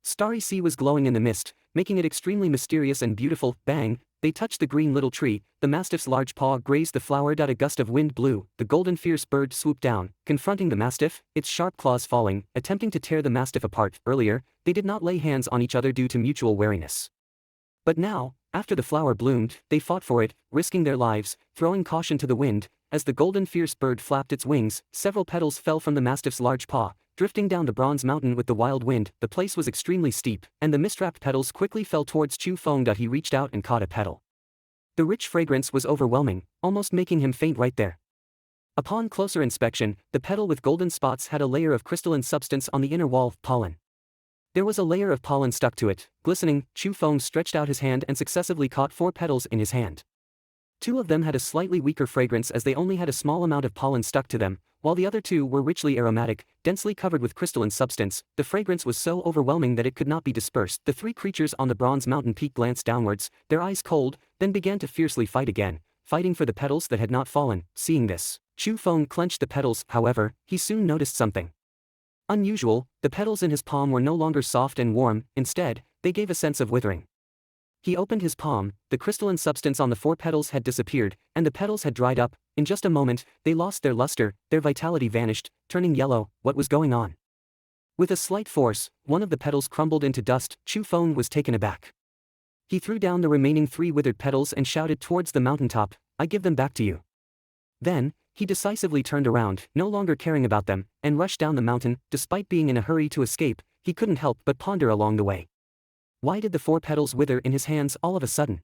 starry sea was glowing in the mist, making it extremely mysterious and beautiful. Bang! They touched the green little tree, the mastiff's large paw grazed the flower. A gust of wind blew, the golden fierce bird swooped down, confronting the mastiff, its sharp claws falling, attempting to tear the mastiff apart. Earlier, they did not lay hands on each other due to mutual wariness. But now, after the flower bloomed, they fought for it, risking their lives, throwing caution to the wind. As the golden fierce bird flapped its wings, several petals fell from the mastiff's large paw, drifting down the bronze mountain with the wild wind. The place was extremely steep, and the mist-wrapped petals quickly fell towards Chu Feng. He reached out and caught a petal. The rich fragrance was overwhelming, almost making him faint right there. Upon closer inspection, the petal with golden spots had a layer of crystalline substance on the inner wall, pollen. There was a layer of pollen stuck to it, glistening. Chu Feng stretched out his hand and successively caught 4 petals in his hand. 2 of them had a slightly weaker fragrance as they only had a small amount of pollen stuck to them, while the other 2 were richly aromatic, densely covered with crystalline substance. The fragrance was so overwhelming that it could not be dispersed. The 3 creatures on the bronze mountain peak glanced downwards, their eyes cold, then began to fiercely fight again, fighting for the petals that had not fallen. Seeing this, Chu Feng clenched the petals. However, he soon noticed something unusual. The petals in his palm were no longer soft and warm, instead, they gave a sense of withering. He opened his palm, the crystalline substance on the 4 petals had disappeared, and the petals had dried up. In just a moment, they lost their luster, their vitality vanished, turning yellow. What was going on? With a slight force, one of the petals crumbled into dust. Chu Feng was taken aback. He threw down the remaining 3 withered petals and shouted towards the mountaintop, "I give them back to you." Then, he decisively turned around, no longer caring about them, and rushed down the mountain. Despite being in a hurry to escape, he couldn't help but ponder along the way. Why did the 4 petals wither in his hands all of a sudden?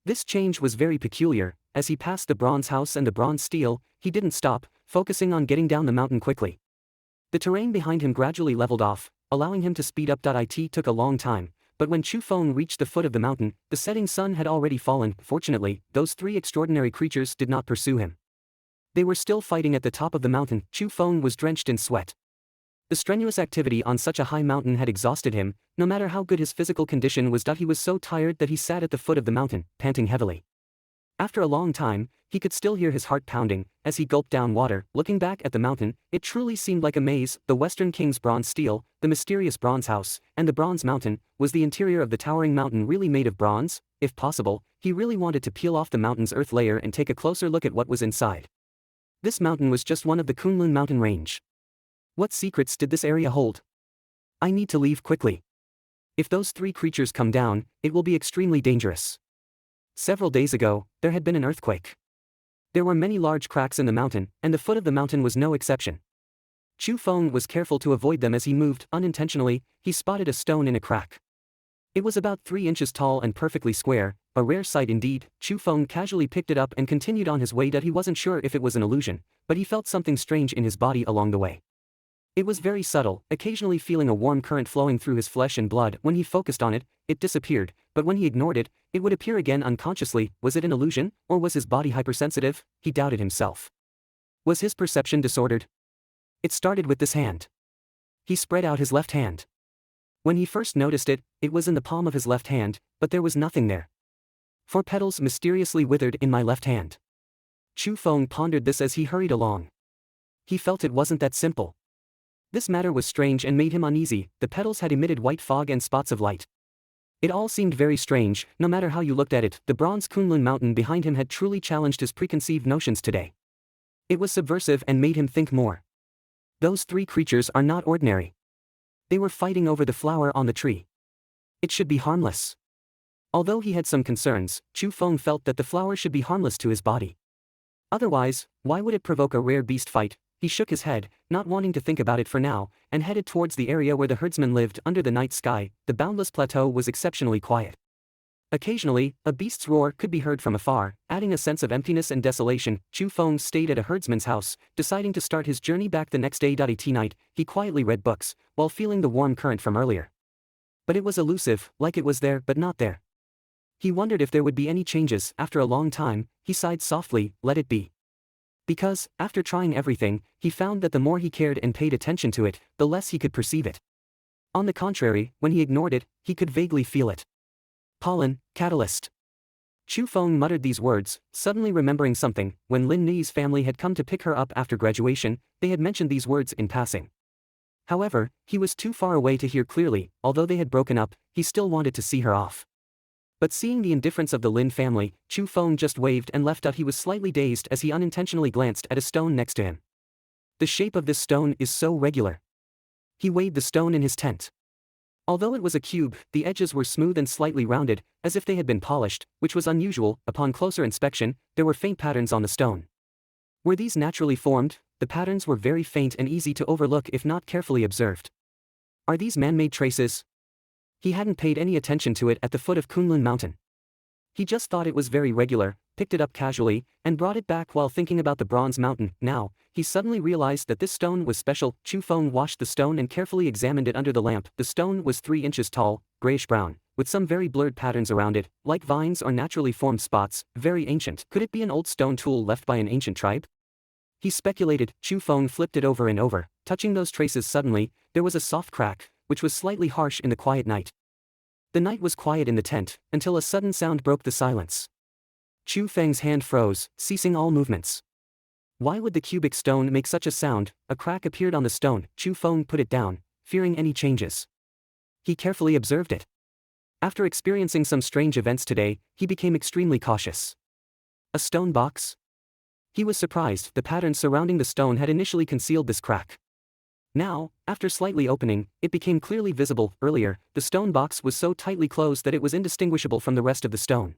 This change was very peculiar. As he passed the bronze house and the bronze stele, he didn't stop, focusing on getting down the mountain quickly. The terrain behind him gradually leveled off, allowing him to speed up. It took a long time, but when Chu Feng reached the foot of the mountain, the setting sun had already fallen. Fortunately, those 3 extraordinary creatures did not pursue him. They were still fighting at the top of the mountain. Chu Feng was drenched in sweat. The strenuous activity on such a high mountain had exhausted him. No matter how good his physical condition was, he was so tired that he sat at the foot of the mountain, panting heavily. After a long time, he could still hear his heart pounding, as he gulped down water. Looking back at the mountain, it truly seemed like a maze. The Western King's bronze stele, the mysterious bronze house, and the bronze mountain. Was the interior of the towering mountain really made of bronze? If possible, he really wanted to peel off the mountain's earth layer and take a closer look at what was inside. This mountain was just one of the Kunlun mountain range. What secrets did this area hold? I need to leave quickly. If those three creatures come down, it will be extremely dangerous. Several days ago, there had been an earthquake. There were many large cracks in the mountain, and the foot of the mountain was no exception. Chu Feng was careful to avoid them as he moved. Unintentionally, he spotted a stone in a crack. It was about 3 inches tall and perfectly square, a rare sight indeed. Chu Feng casually picked it up and continued on his way. He wasn't sure if it was an illusion, but he felt something strange in his body along the way. It was very subtle, occasionally feeling a warm current flowing through his flesh and blood. When he focused on it, it disappeared, but when he ignored it, it would appear again unconsciously. Was it an illusion, or was his body hypersensitive? He doubted himself. Was his perception disordered? It started with this hand. He spread out his left hand. When he first noticed it, it was in the palm of his left hand, but there was nothing there. 4 petals mysteriously withered in my left hand. Chu Feng pondered this as he hurried along. He felt it wasn't that simple. This matter was strange and made him uneasy. The petals had emitted white fog and spots of light. It all seemed very strange. No matter how you looked at it, the bronze Kunlun mountain behind him had truly challenged his preconceived notions today. It was subversive and made him think more. Those 3 creatures are not ordinary. They were fighting over the flower on the tree. It should be harmless. Although he had some concerns, Chu Feng felt that the flower should be harmless to his body. Otherwise, why would it provoke a rare beast fight? He shook his head, not wanting to think about it for now, and headed towards the area where the herdsmen lived. Under the night sky, the boundless plateau was exceptionally quiet. Occasionally, a beast's roar could be heard from afar, adding a sense of emptiness and desolation. Chu Feng stayed at a herdsman's house, deciding to start his journey back the next day. At night, he quietly read books, while feeling the warm current from earlier. But it was elusive, like it was there but not there. He wondered if there would be any changes. After a long time, he sighed softly. Let it be. Because, after trying everything, he found that the more he cared and paid attention to it, the less he could perceive it. On the contrary, when he ignored it, he could vaguely feel it. Pollen, catalyst. Chu Feng muttered these words, suddenly remembering something. When Lin Ni's family had come to pick her up after graduation, they had mentioned these words in passing. However, he was too far away to hear clearly. Although they had broken up, he still wanted to see her off. But seeing the indifference of the Lin family, Chu Feng just waved and left. He was slightly dazed as he unintentionally glanced at a stone next to him. The shape of this stone is so regular. He weighed the stone in his tent. Although it was a cube, the edges were smooth and slightly rounded, as if they had been polished, which was unusual. Upon closer inspection, there were faint patterns on the stone. Were these naturally formed? The patterns were very faint and easy to overlook if not carefully observed. Are these man-made traces? He hadn't paid any attention to it at the foot of Kunlun Mountain. He just thought it was very regular, picked it up casually, and brought it back while thinking about the bronze mountain. Now, he suddenly realized that this stone was special. Chu Feng washed the stone and carefully examined it under the lamp. The stone was 3 inches tall, grayish-brown, with some very blurred patterns around it, like vines or naturally formed spots, very ancient. Could it be an old stone tool left by an ancient tribe? He speculated. Chu Feng flipped it over and over, touching those traces. Suddenly, there was a soft crack, which was slightly harsh in the quiet night. The night was quiet in the tent, until a sudden sound broke the silence. Chu Feng's hand froze, ceasing all movements. Why would the cubic stone make such a sound? A crack appeared on the stone. Chu Feng put it down, fearing any changes. He carefully observed it. After experiencing some strange events today, he became extremely cautious. A stone box? He was surprised. The patterns surrounding the stone had initially concealed this crack. Now, after slightly opening, it became clearly visible. Earlier, the stone box was so tightly closed that it was indistinguishable from the rest of the stone.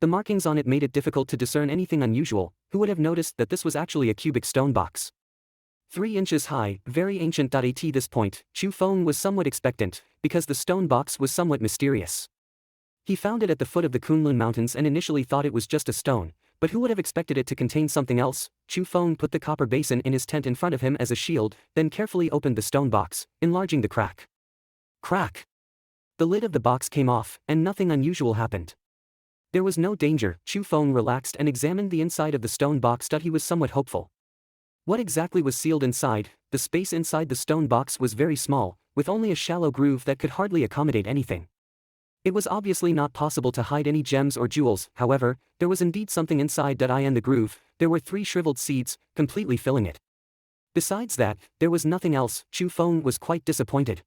The markings on it made it difficult to discern anything unusual. Who would have noticed that this was actually a cubic stone box? 3 inches high, very ancient. At this point, Chu Feng was somewhat expectant, because the stone box was somewhat mysterious. He found it at the foot of the Kunlun Mountains and initially thought it was just a stone, but who would have expected it to contain something else? Chu Feng put the copper basin in his tent in front of him as a shield, then carefully opened the stone box, enlarging the crack. Crack! The lid of the box came off, and nothing unusual happened. There was no danger. Chu Feng relaxed and examined the inside of the stone box. He was somewhat hopeful. What exactly was sealed inside? The space inside the stone box was very small, with only a shallow groove that could hardly accommodate anything. It was obviously not possible to hide any gems or jewels, however, there was indeed something inside the groove. There were 3 shriveled seeds, completely filling it. Besides that, there was nothing else. Chu Feng was quite disappointed.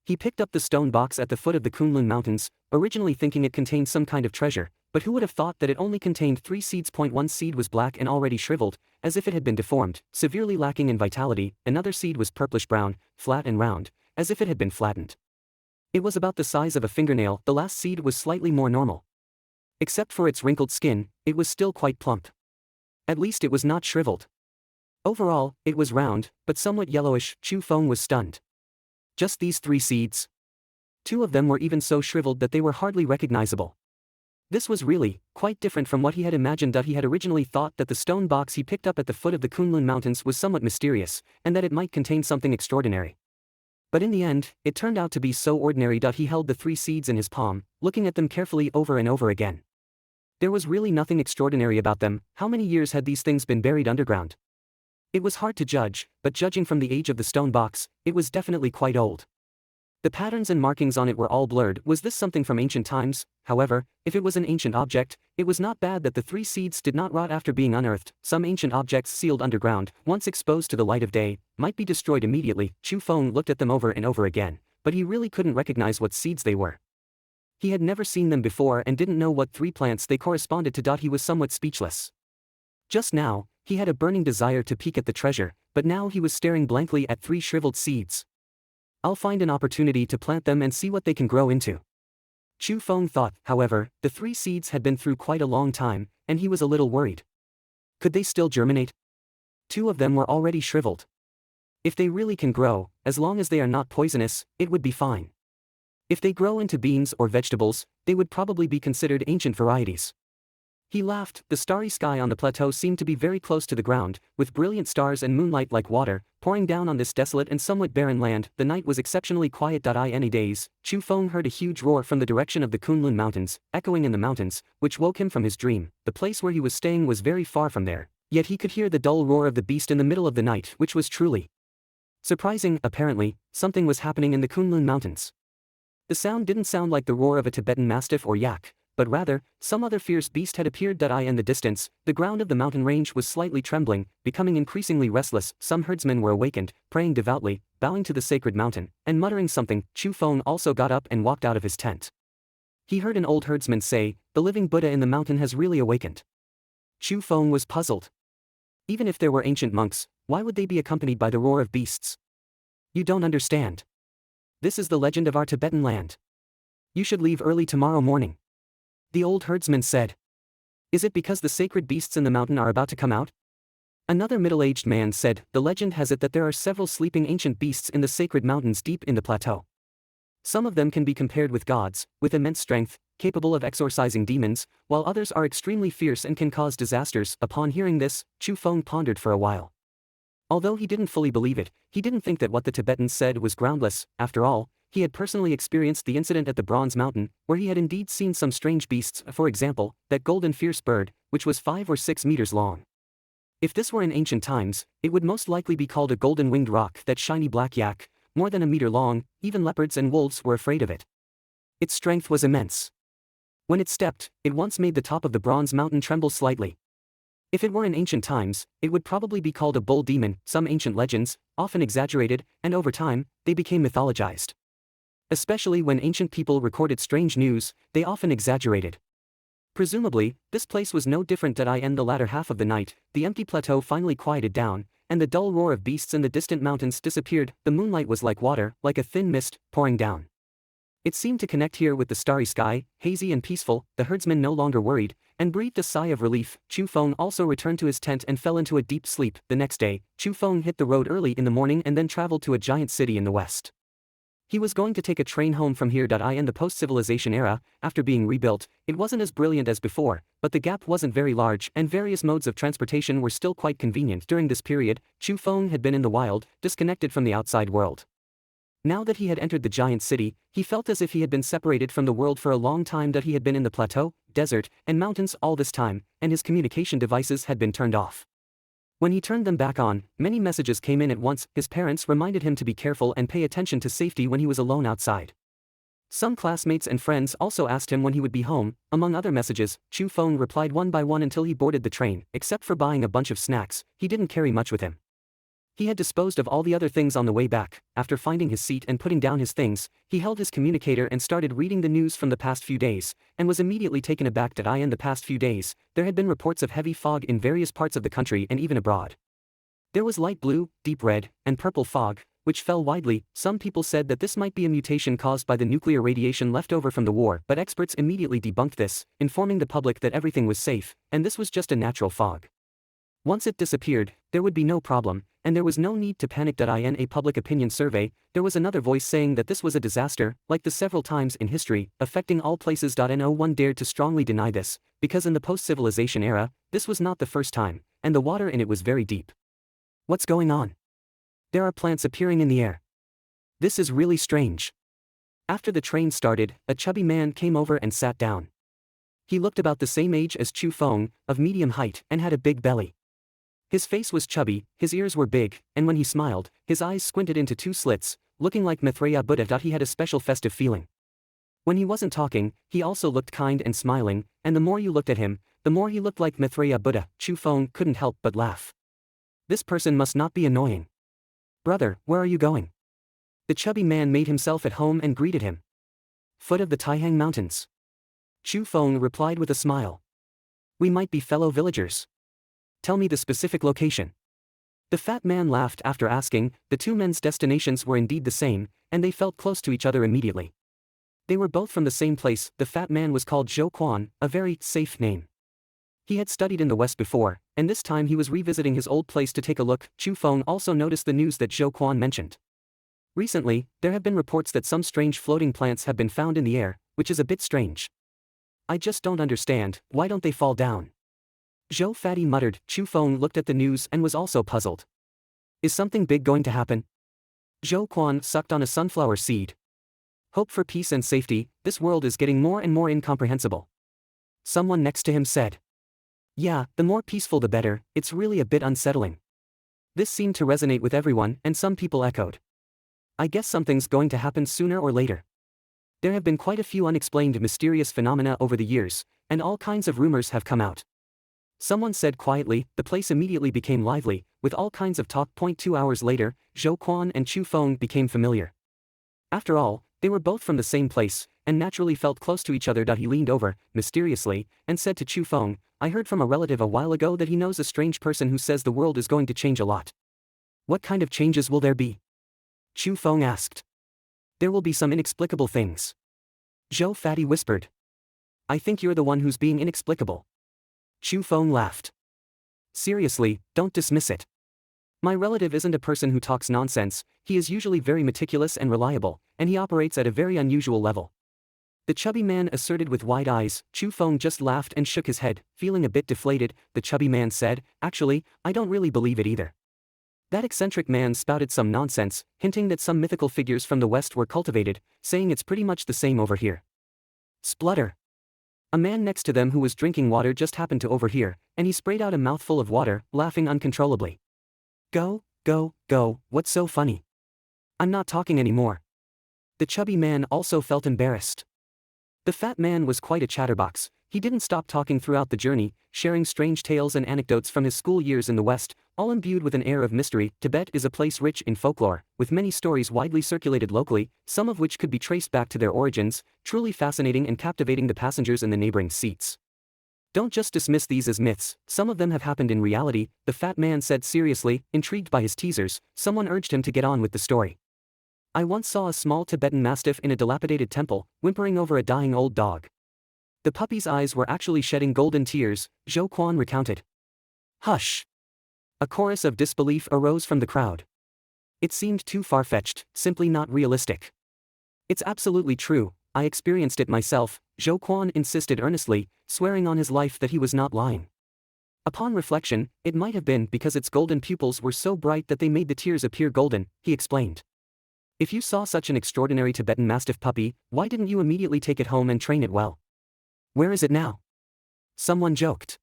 He picked up the stone box at the foot of the Kunlun Mountains, originally thinking it contained some kind of treasure, but who would have thought that it only contained 3 seeds. One seed was black and already shriveled, as if it had been deformed, severely lacking in vitality. Another seed was purplish-brown, flat and round, as if it had been flattened. It was about the size of a fingernail. The last seed was slightly more normal. Except for its wrinkled skin, it was still quite plump. At least it was not shriveled. Overall, it was round, but somewhat yellowish. Chu Feng was stunned. Just these 3 seeds? 2 of them were even so shriveled that they were hardly recognizable. This was really quite different from what he had imagined. He had originally thought that the stone box he picked up at the foot of the Kunlun Mountains was somewhat mysterious, and that it might contain something extraordinary. But in the end, it turned out to be so ordinary. He held the 3 seeds in his palm, looking at them carefully over and over again. There was really nothing extraordinary about them. How many years had these things been buried underground? It was hard to judge, but judging from the age of the stone box, it was definitely quite old. The patterns and markings on it were all blurred. Was this something from ancient times? However, if it was an ancient object, it was not bad that the 3 seeds did not rot after being unearthed. Some ancient objects sealed underground, once exposed to the light of day, might be destroyed immediately. Chu Feng looked at them over and over again, but he really couldn't recognize what seeds they were. He had never seen them before and didn't know what 3 plants they corresponded to. He was somewhat speechless. Just now, he had a burning desire to peek at the treasure, but now he was staring blankly at 3 shriveled seeds. I'll find an opportunity to plant them and see what they can grow into. Chu Feng thought. However, the 3 seeds had been through quite a long time, and he was a little worried. Could they still germinate? 2 of them were already shriveled. If they really can grow, as long as they are not poisonous, it would be fine. If they grow into beans or vegetables, they would probably be considered ancient varieties. He laughed. The starry sky on the plateau seemed to be very close to the ground, with brilliant stars and moonlight like water, pouring down on this desolate and somewhat barren land. The night was exceptionally quiet. In days, Chu Feng heard a huge roar from the direction of the Kunlun Mountains, echoing in the mountains, which woke him from his dream. The place where he was staying was very far from there, yet he could hear the dull roar of the beast in the middle of the night, which was truly surprising. Apparently, something was happening in the Kunlun Mountains. The sound didn't sound like the roar of a Tibetan mastiff or yak, but rather, some other fierce beast had appeared. In the distance, the ground of the mountain range was slightly trembling, becoming increasingly restless. Some herdsmen were awakened, praying devoutly, bowing to the sacred mountain, and muttering something. Chu Feng also got up and walked out of his tent. He heard an old herdsman say, "The living Buddha in the mountain has really awakened." Chu Feng was puzzled. Even if there were ancient monks, why would they be accompanied by the roar of beasts? You don't understand. This is the legend of our Tibetan land. You should leave early tomorrow morning. The old herdsman said. Is it because the sacred beasts in the mountain are about to come out? Another middle-aged man said, the legend has it that there are several sleeping ancient beasts in the sacred mountains deep in the plateau. Some of them can be compared with gods, with immense strength, capable of exorcising demons, while others are extremely fierce and can cause disasters. Upon hearing this, Chu Feng pondered for a while. Although he didn't fully believe it, he didn't think that what the Tibetans said was groundless. After all, he had personally experienced the incident at the Bronze Mountain, where he had indeed seen some strange beasts. For example, that golden fierce bird, which was 5 or 6 meters long. If this were in ancient times, it would most likely be called a golden-winged roc. That shiny black yak, more than a meter long, even leopards and wolves were afraid of it. Its strength was immense. When it stepped, it once made the top of the Bronze Mountain tremble slightly. If it were in ancient times, it would probably be called a bull demon. Some ancient legends, often exaggerated, and over time, they became mythologized. Especially when ancient people recorded strange news, they often exaggerated. Presumably, this place was no different. In the latter half of the night, the empty plateau finally quieted down, and the dull roar of beasts in the distant mountains disappeared. The moonlight was like water, like a thin mist, pouring down. It seemed to connect here with the starry sky, hazy and peaceful. The herdsman no longer worried, and breathed a sigh of relief. Chu Feng also returned to his tent and fell into a deep sleep. The next day, Chu Feng hit the road early in the morning and then traveled to a giant city in the west. He was going to take a train home from here. In the post-civilization era, after being rebuilt, it wasn't as brilliant as before, but the gap wasn't very large and various modes of transportation were still quite convenient. During this period, Chu Feng had been in the wild, disconnected from the outside world. Now that he had entered the giant city, he felt as if he had been separated from the world for a long time. He had been in the plateau, desert, and mountains all this time, and his communication devices had been turned off. When he turned them back on, many messages came in at once. His parents reminded him to be careful and pay attention to safety when he was alone outside. Some classmates and friends also asked him when he would be home. Among other messages, Chu Feng replied one by one until he boarded the train. Except for buying a bunch of snacks, he didn't carry much with him. He had disposed of all the other things on the way back. After finding his seat and putting down his things, he held his communicator and started reading the news from the past few days, and was immediately taken aback that in the past few days, there had been reports of heavy fog in various parts of the country and even abroad. There was light blue, deep red, and purple fog, which fell widely. Some people said that this might be a mutation caused by the nuclear radiation left over from the war, but experts immediately debunked this, informing the public that everything was safe, and this was just a natural fog. Once it disappeared, there would be no problem, and there was no need to panic. In a public opinion survey, there was another voice saying that this was a disaster, like the several times in history, affecting all places. No one dared to strongly deny this, because in the post-civilization era, this was not the first time, and the water in it was very deep. What's going on? There are plants appearing in the air. This is really strange. After the train started, a chubby man came over and sat down. He looked about the same age as Chu Feng, of medium height, and had a big belly. His face was chubby, his ears were big, and when he smiled, his eyes squinted into two slits, looking like Maitreya Buddha. He had a special festive feeling. When he wasn't talking, he also looked kind and smiling, and the more you looked at him, the more he looked like Maitreya Buddha. Chu Feng couldn't help but laugh. This person must not be annoying. Brother, where are you going? The chubby man made himself at home and greeted him. Foot of the Taihang Mountains. Chu Feng replied with a smile. We might be fellow villagers. Tell me the specific location. The fat man laughed after asking. The two men's destinations were indeed the same, and they felt close to each other immediately. They were both from the same place. The fat man was called Zhou Quan, a very safe name. He had studied in the West before, and this time he was revisiting his old place to take a look. Chu Feng also noticed the news that Zhou Quan mentioned. Recently, there have been reports that some strange floating plants have been found in the air, which is a bit strange. I just don't understand, why don't they fall down? Zhou Fatty muttered. Chu Feng looked at the news and was also puzzled. Is something big going to happen? Zhou Quan sucked on a sunflower seed. Hope for peace and safety. This world is getting more and more incomprehensible. Someone next to him said. Yeah, the more peaceful the better, it's really a bit unsettling. This seemed to resonate with everyone, and some people echoed. I guess something's going to happen sooner or later. There have been quite a few unexplained mysterious phenomena over the years, and all kinds of rumors have come out. Someone said quietly. The place immediately became lively, with all kinds of talk. 2 hours later, Zhou Quan and Chu Feng became familiar. After all, they were both from the same place, and naturally felt close to each other. He leaned over, mysteriously, and said to Chu Feng, I heard from a relative a while ago that he knows a strange person who says the world is going to change a lot. What kind of changes will there be? Chu Feng asked. There will be some inexplicable things. Zhou Fatty whispered. I think you're the one who's being inexplicable. Chu Feng laughed. Seriously, don't dismiss it. My relative isn't a person who talks nonsense. He is usually very meticulous and reliable, and he operates at a very unusual level. The chubby man asserted with wide eyes. Chu Feng just laughed and shook his head, feeling a bit deflated. The chubby man said, Actually, I don't really believe it either. That eccentric man spouted some nonsense, hinting that some mythical figures from the West were cultivated, saying it's pretty much the same over here. Splutter. A man next to them who was drinking water just happened to overhear, and he sprayed out a mouthful of water, laughing uncontrollably. Go, go, go, what's so funny? I'm not talking anymore. The chubby man also felt embarrassed. The fat man was quite a chatterbox. He didn't stop talking throughout the journey, sharing strange tales and anecdotes from his school years in the West, all imbued with an air of mystery. Tibet is a place rich in folklore, with many stories widely circulated locally, some of which could be traced back to their origins, truly fascinating and captivating the passengers in the neighboring seats. Don't just dismiss these as myths, some of them have happened in reality, the fat man said seriously, intrigued by his teasers. Someone urged him to get on with the story. I once saw a small Tibetan mastiff in a dilapidated temple, whimpering over a dying old dog. The puppy's eyes were actually shedding golden tears, Zhou Quan recounted. Hush! A chorus of disbelief arose from the crowd. It seemed too far-fetched, simply not realistic. It's absolutely true, I experienced it myself, Zhou Quan insisted earnestly, swearing on his life that he was not lying. Upon reflection, it might have been because its golden pupils were so bright that they made the tears appear golden, he explained. If you saw such an extraordinary Tibetan Mastiff puppy, why didn't you immediately take it home and train it well? Where is it now? Someone joked.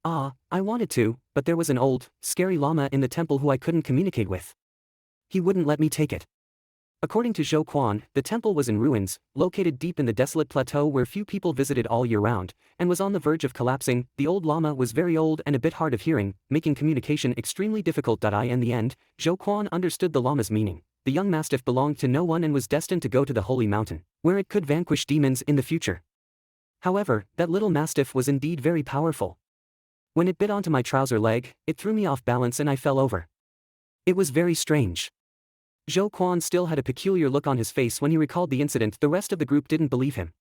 I wanted to, but there was an old, scary lama in the temple who I couldn't communicate with. He wouldn't let me take it. According to Zhou Quan, the temple was in ruins, located deep in the desolate plateau where few people visited all year round, and was on the verge of collapsing. The old lama was very old and a bit hard of hearing, making communication extremely difficult. In the end, Zhou Quan understood the lama's meaning. The young mastiff belonged to no one and was destined to go to the holy mountain, where it could vanquish demons in the future. However, that little mastiff was indeed very powerful. When it bit onto my trouser leg, it threw me off balance and I fell over. It was very strange. Zhou Quan still had a peculiar look on his face when he recalled the incident. The rest of the group didn't believe him.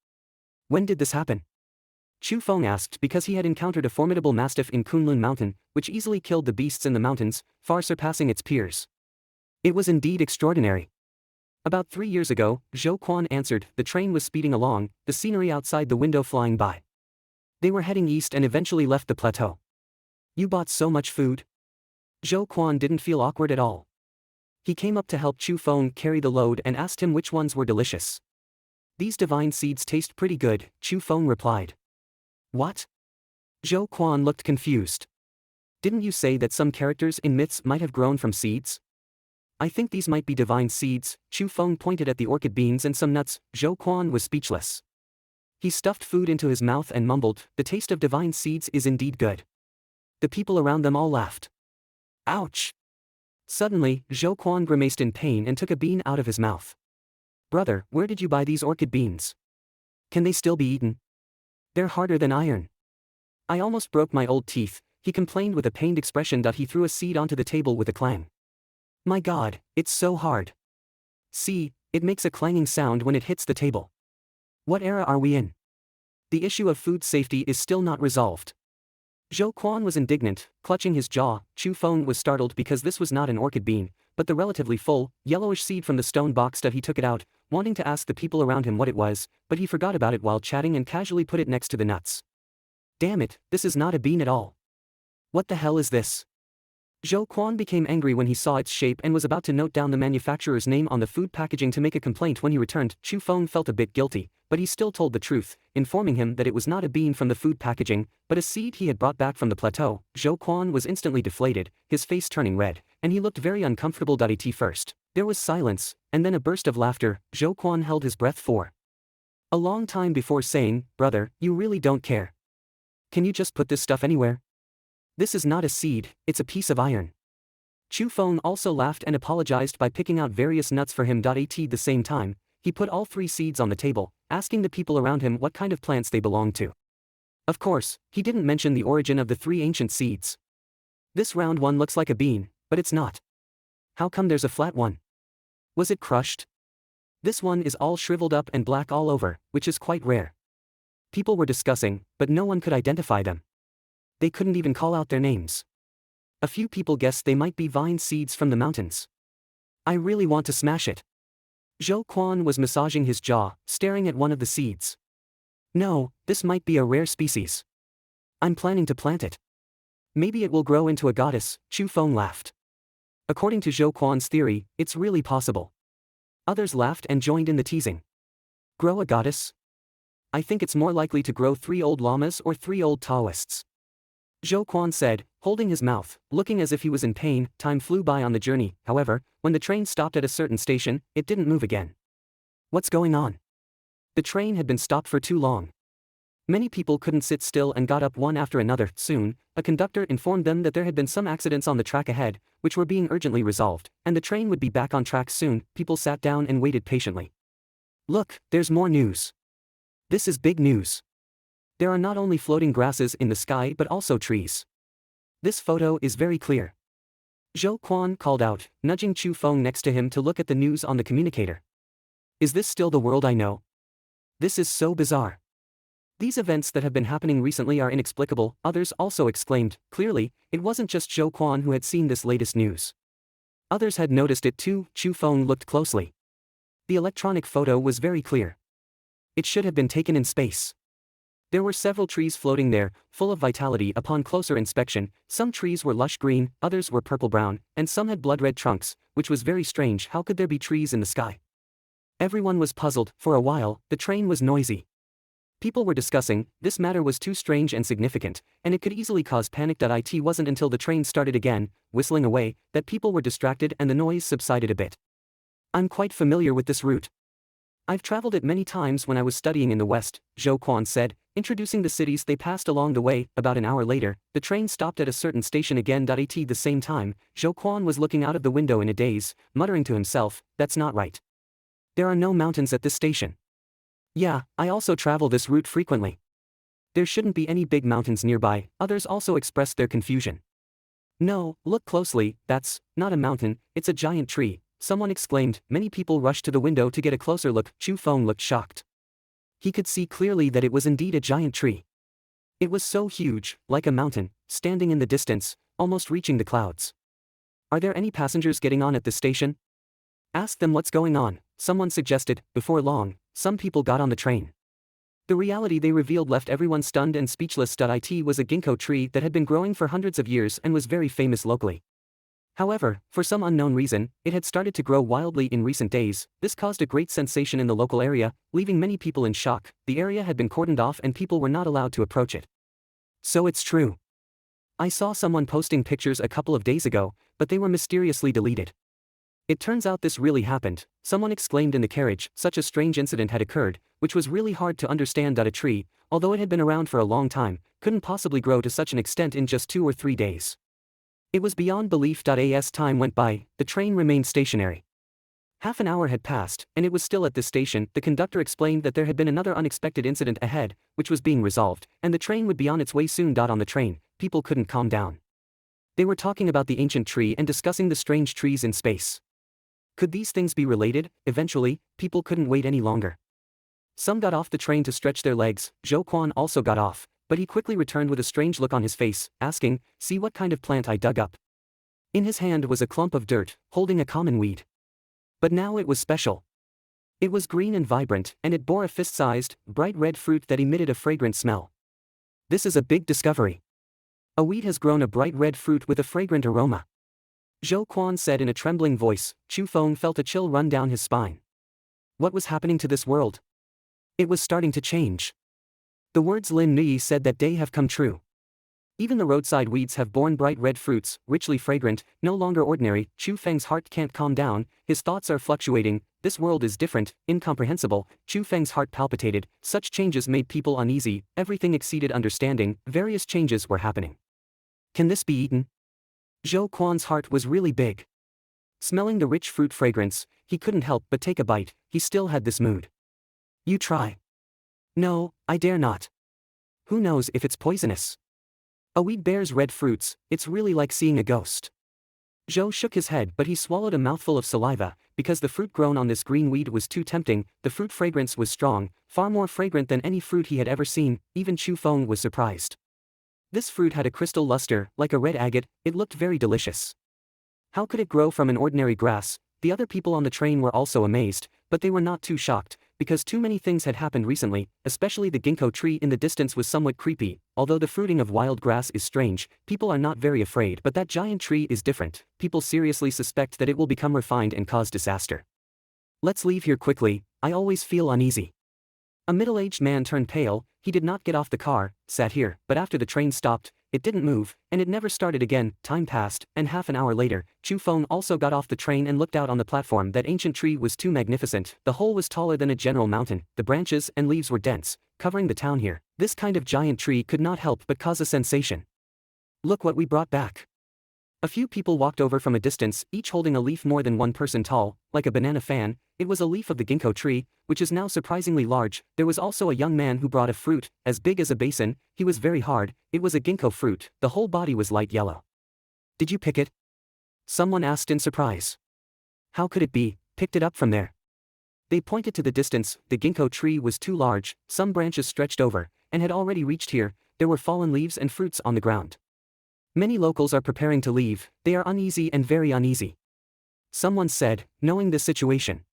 When did this happen? Chu Feng asked because he had encountered a formidable mastiff in Kunlun Mountain, which easily killed the beasts in the mountains, far surpassing its peers. It was indeed extraordinary. About 3 years ago, Zhou Quan answered. The train was speeding along, the scenery outside the window flying by. They were heading east and eventually left the plateau. You bought so much food? Zhou Quan didn't feel awkward at all. He came up to help Chu Feng carry the load and asked him which ones were delicious. These divine seeds taste pretty good, Chu Feng replied. What? Zhou Quan looked confused. Didn't you say that some characters in myths might have grown from seeds? I think these might be divine seeds. Chu Feng pointed at the orchid beans and some nuts. Zhou Quan was speechless. He stuffed food into his mouth and mumbled, the taste of divine seeds is indeed good. The people around them all laughed. Ouch! Suddenly, Zhou Quan grimaced in pain and took a bean out of his mouth. Brother, where did you buy these orchid beans? Can they still be eaten? They're harder than iron. I almost broke my old teeth, he complained with a pained expression. He threw a seed onto the table with a clang. My God, it's so hard. See, it makes a clanging sound when it hits the table. What era are we in? The issue of food safety is still not resolved. Zhou Quan was indignant, clutching his jaw. Chu Feng was startled because this was not an orchid bean, but the relatively full, yellowish seed from the stone box. He took it out, wanting to ask the people around him what it was, but he forgot about it while chatting and casually put it next to the nuts. Damn it, this is not a bean at all. What the hell is this? Zhou Quan became angry when he saw its shape and was about to note down the manufacturer's name on the food packaging to make a complaint. When he returned, Chu Feng felt a bit guilty, but he still told the truth, informing him that it was not a bean from the food packaging, but a seed he had brought back from the plateau. Zhou Quan was instantly deflated, his face turning red, and he looked very uncomfortable. First, there was silence, and then a burst of laughter. Zhou Quan held his breath for a long time before saying, Brother, you really don't care. Can you just put this stuff anywhere? This is not a seed, it's a piece of iron. Chu Feng also laughed and apologized by picking out various nuts for him. At the same time, he put all 3 seeds on the table, asking the people around him what kind of plants they belonged to. Of course, he didn't mention the origin of the 3 ancient seeds. This round one looks like a bean, but it's not. How come there's a flat one? Was it crushed? This one is all shriveled up and black all over, which is quite rare. People were discussing, but no one could identify them. They couldn't even call out their names. A few people guessed they might be vine seeds from the mountains. I really want to smash it. Zhou Quan was massaging his jaw, staring at one of the seeds. No, this might be a rare species. I'm planning to plant it. Maybe it will grow into a goddess, Chu Feng laughed. According to Zhou Quan's theory, it's really possible. Others laughed and joined in the teasing. Grow a goddess? I think it's more likely to grow 3 old llamas or 3 old Taoists. Zhou Quan said, holding his mouth, looking as if he was in pain. Time flew by on the journey. However, when the train stopped at a certain station, it didn't move again. What's going on? The train had been stopped for too long. Many people couldn't sit still and got up one after another. Soon, a conductor informed them that there had been some accidents on the track ahead, which were being urgently resolved, and the train would be back on track soon. People sat down and waited patiently. Look, there's more news. This is big news. There are not only floating grasses in the sky but also trees. This photo is very clear. Zhou Quan called out, nudging Chu Feng next to him to look at the news on the communicator. Is this still the world I know? This is so bizarre. These events that have been happening recently are inexplicable, others also exclaimed. Clearly, it wasn't just Zhou Quan who had seen this latest news. Others had noticed it too. Chu Feng looked closely. The electronic photo was very clear. It should have been taken in space. There were several trees floating there, full of vitality. Upon closer inspection, some trees were lush green, others were purple-brown, and some had blood-red trunks, which was very strange. How could there be trees in the sky? Everyone was puzzled. For a while, the train was noisy. People were discussing, this matter was too strange and significant, and it could easily cause panic. It wasn't until the train started again, whistling away, that people were distracted and the noise subsided a bit. I'm quite familiar with this route. I've traveled it many times when I was studying in the West, Zhou Quan said, introducing the cities they passed along the way. About an hour later, the train stopped at a certain station again. At the same time, Zhou Quan was looking out of the window in a daze, muttering to himself, "That's not right. There are no mountains at this station. Yeah, I also travel this route frequently. There shouldn't be any big mountains nearby." Others also expressed their confusion. "No, look closely, that's not a mountain, it's a giant tree," someone exclaimed. Many people rushed to the window to get a closer look. Chu Feng looked shocked. He could see clearly that it was indeed a giant tree. It was so huge, like a mountain, standing in the distance, almost reaching the clouds. "Are there any passengers getting on at this station? Ask them what's going on," someone suggested. Before long, some people got on the train. The reality they revealed left everyone stunned and speechless. It was a ginkgo tree that had been growing for hundreds of years and was very famous locally. However, for some unknown reason, it had started to grow wildly in recent days. This caused a great sensation in the local area, leaving many people in shock. The area had been cordoned off and people were not allowed to approach it. "So it's true. I saw someone posting pictures a couple of days ago, but they were mysteriously deleted. It turns out this really happened," someone exclaimed in the carriage. Such a strange incident had occurred, which was really hard to understand. A tree, although it had been around for a long time, couldn't possibly grow to such an extent in just 2 or 3 days. It was beyond belief. As time went by, the train remained stationary. Half an hour had passed, and it was still at this station. The conductor explained that there had been another unexpected incident ahead, which was being resolved, and the train would be on its way soon. On the train, people couldn't calm down. They were talking about the ancient tree and discussing the strange trees in space. Could these things be related? Eventually, people couldn't wait any longer. Some got off the train to stretch their legs. Zhou Quan also got off, but he quickly returned with a strange look on his face, asking, "See what kind of plant I dug up." In his hand was a clump of dirt, holding a common weed. But now it was special. It was green and vibrant, and it bore a fist-sized, bright red fruit that emitted a fragrant smell. "This is a big discovery. A weed has grown a bright red fruit with a fragrant aroma," Zhou Quan said in a trembling voice. Chu Feng felt a chill run down his spine. What was happening to this world? It was starting to change. The words Lin Nui said that day have come true. Even the roadside weeds have borne bright red fruits, richly fragrant, no longer ordinary. Chu Feng's heart can't calm down, his thoughts are fluctuating. This world is different, incomprehensible. Chu Feng's heart palpitated. Such changes made people uneasy, everything exceeded understanding, various changes were happening. Can this be eaten? Zhou Quan's heart was really big. Smelling the rich fruit fragrance, he couldn't help but take a bite. He still had this mood. "You try." "No, I dare not. Who knows if it's poisonous? A weed bears red fruits, it's really like seeing a ghost." Zhou shook his head, but he swallowed a mouthful of saliva, because the fruit grown on this green weed was too tempting. The fruit fragrance was strong, far more fragrant than any fruit he had ever seen. Even Chu Feng was surprised. This fruit had a crystal luster, like a red agate. It looked very delicious. How could it grow from an ordinary grass? The other people on the train were also amazed, but they were not too shocked, because too many things had happened recently, especially the ginkgo tree in the distance was somewhat creepy. Although the fruiting of wild grass is strange, people are not very afraid, but that giant tree is different. People seriously suspect that it will become refined and cause disaster. "Let's leave here quickly, I always feel uneasy." A middle-aged man turned pale. He did not get off the car, sat here, but after the train stopped, it didn't move, and it never started again. Time passed, and half an hour later, Chu Feng also got off the train and looked out on the platform. That ancient tree was too magnificent. The whole was taller than a general mountain, the branches and leaves were dense, covering the town here. This kind of giant tree could not help but cause a sensation. "Look what we brought back." A few people walked over from a distance, each holding a leaf more than 1 person tall, like a banana fan. It was a leaf of the ginkgo tree, which is now surprisingly large. There was also a young man who brought a fruit, as big as a basin. He was very hard. It was a ginkgo fruit. The whole body was light yellow. "Did you pick it?" someone asked in surprise. "How could it be, picked it up from there?" They pointed to the distance. The ginkgo tree was too large, some branches stretched over, and had already reached here. There were fallen leaves and fruits on the ground. Many locals are preparing to leave. They are uneasy and very uneasy. Someone said, knowing the situation.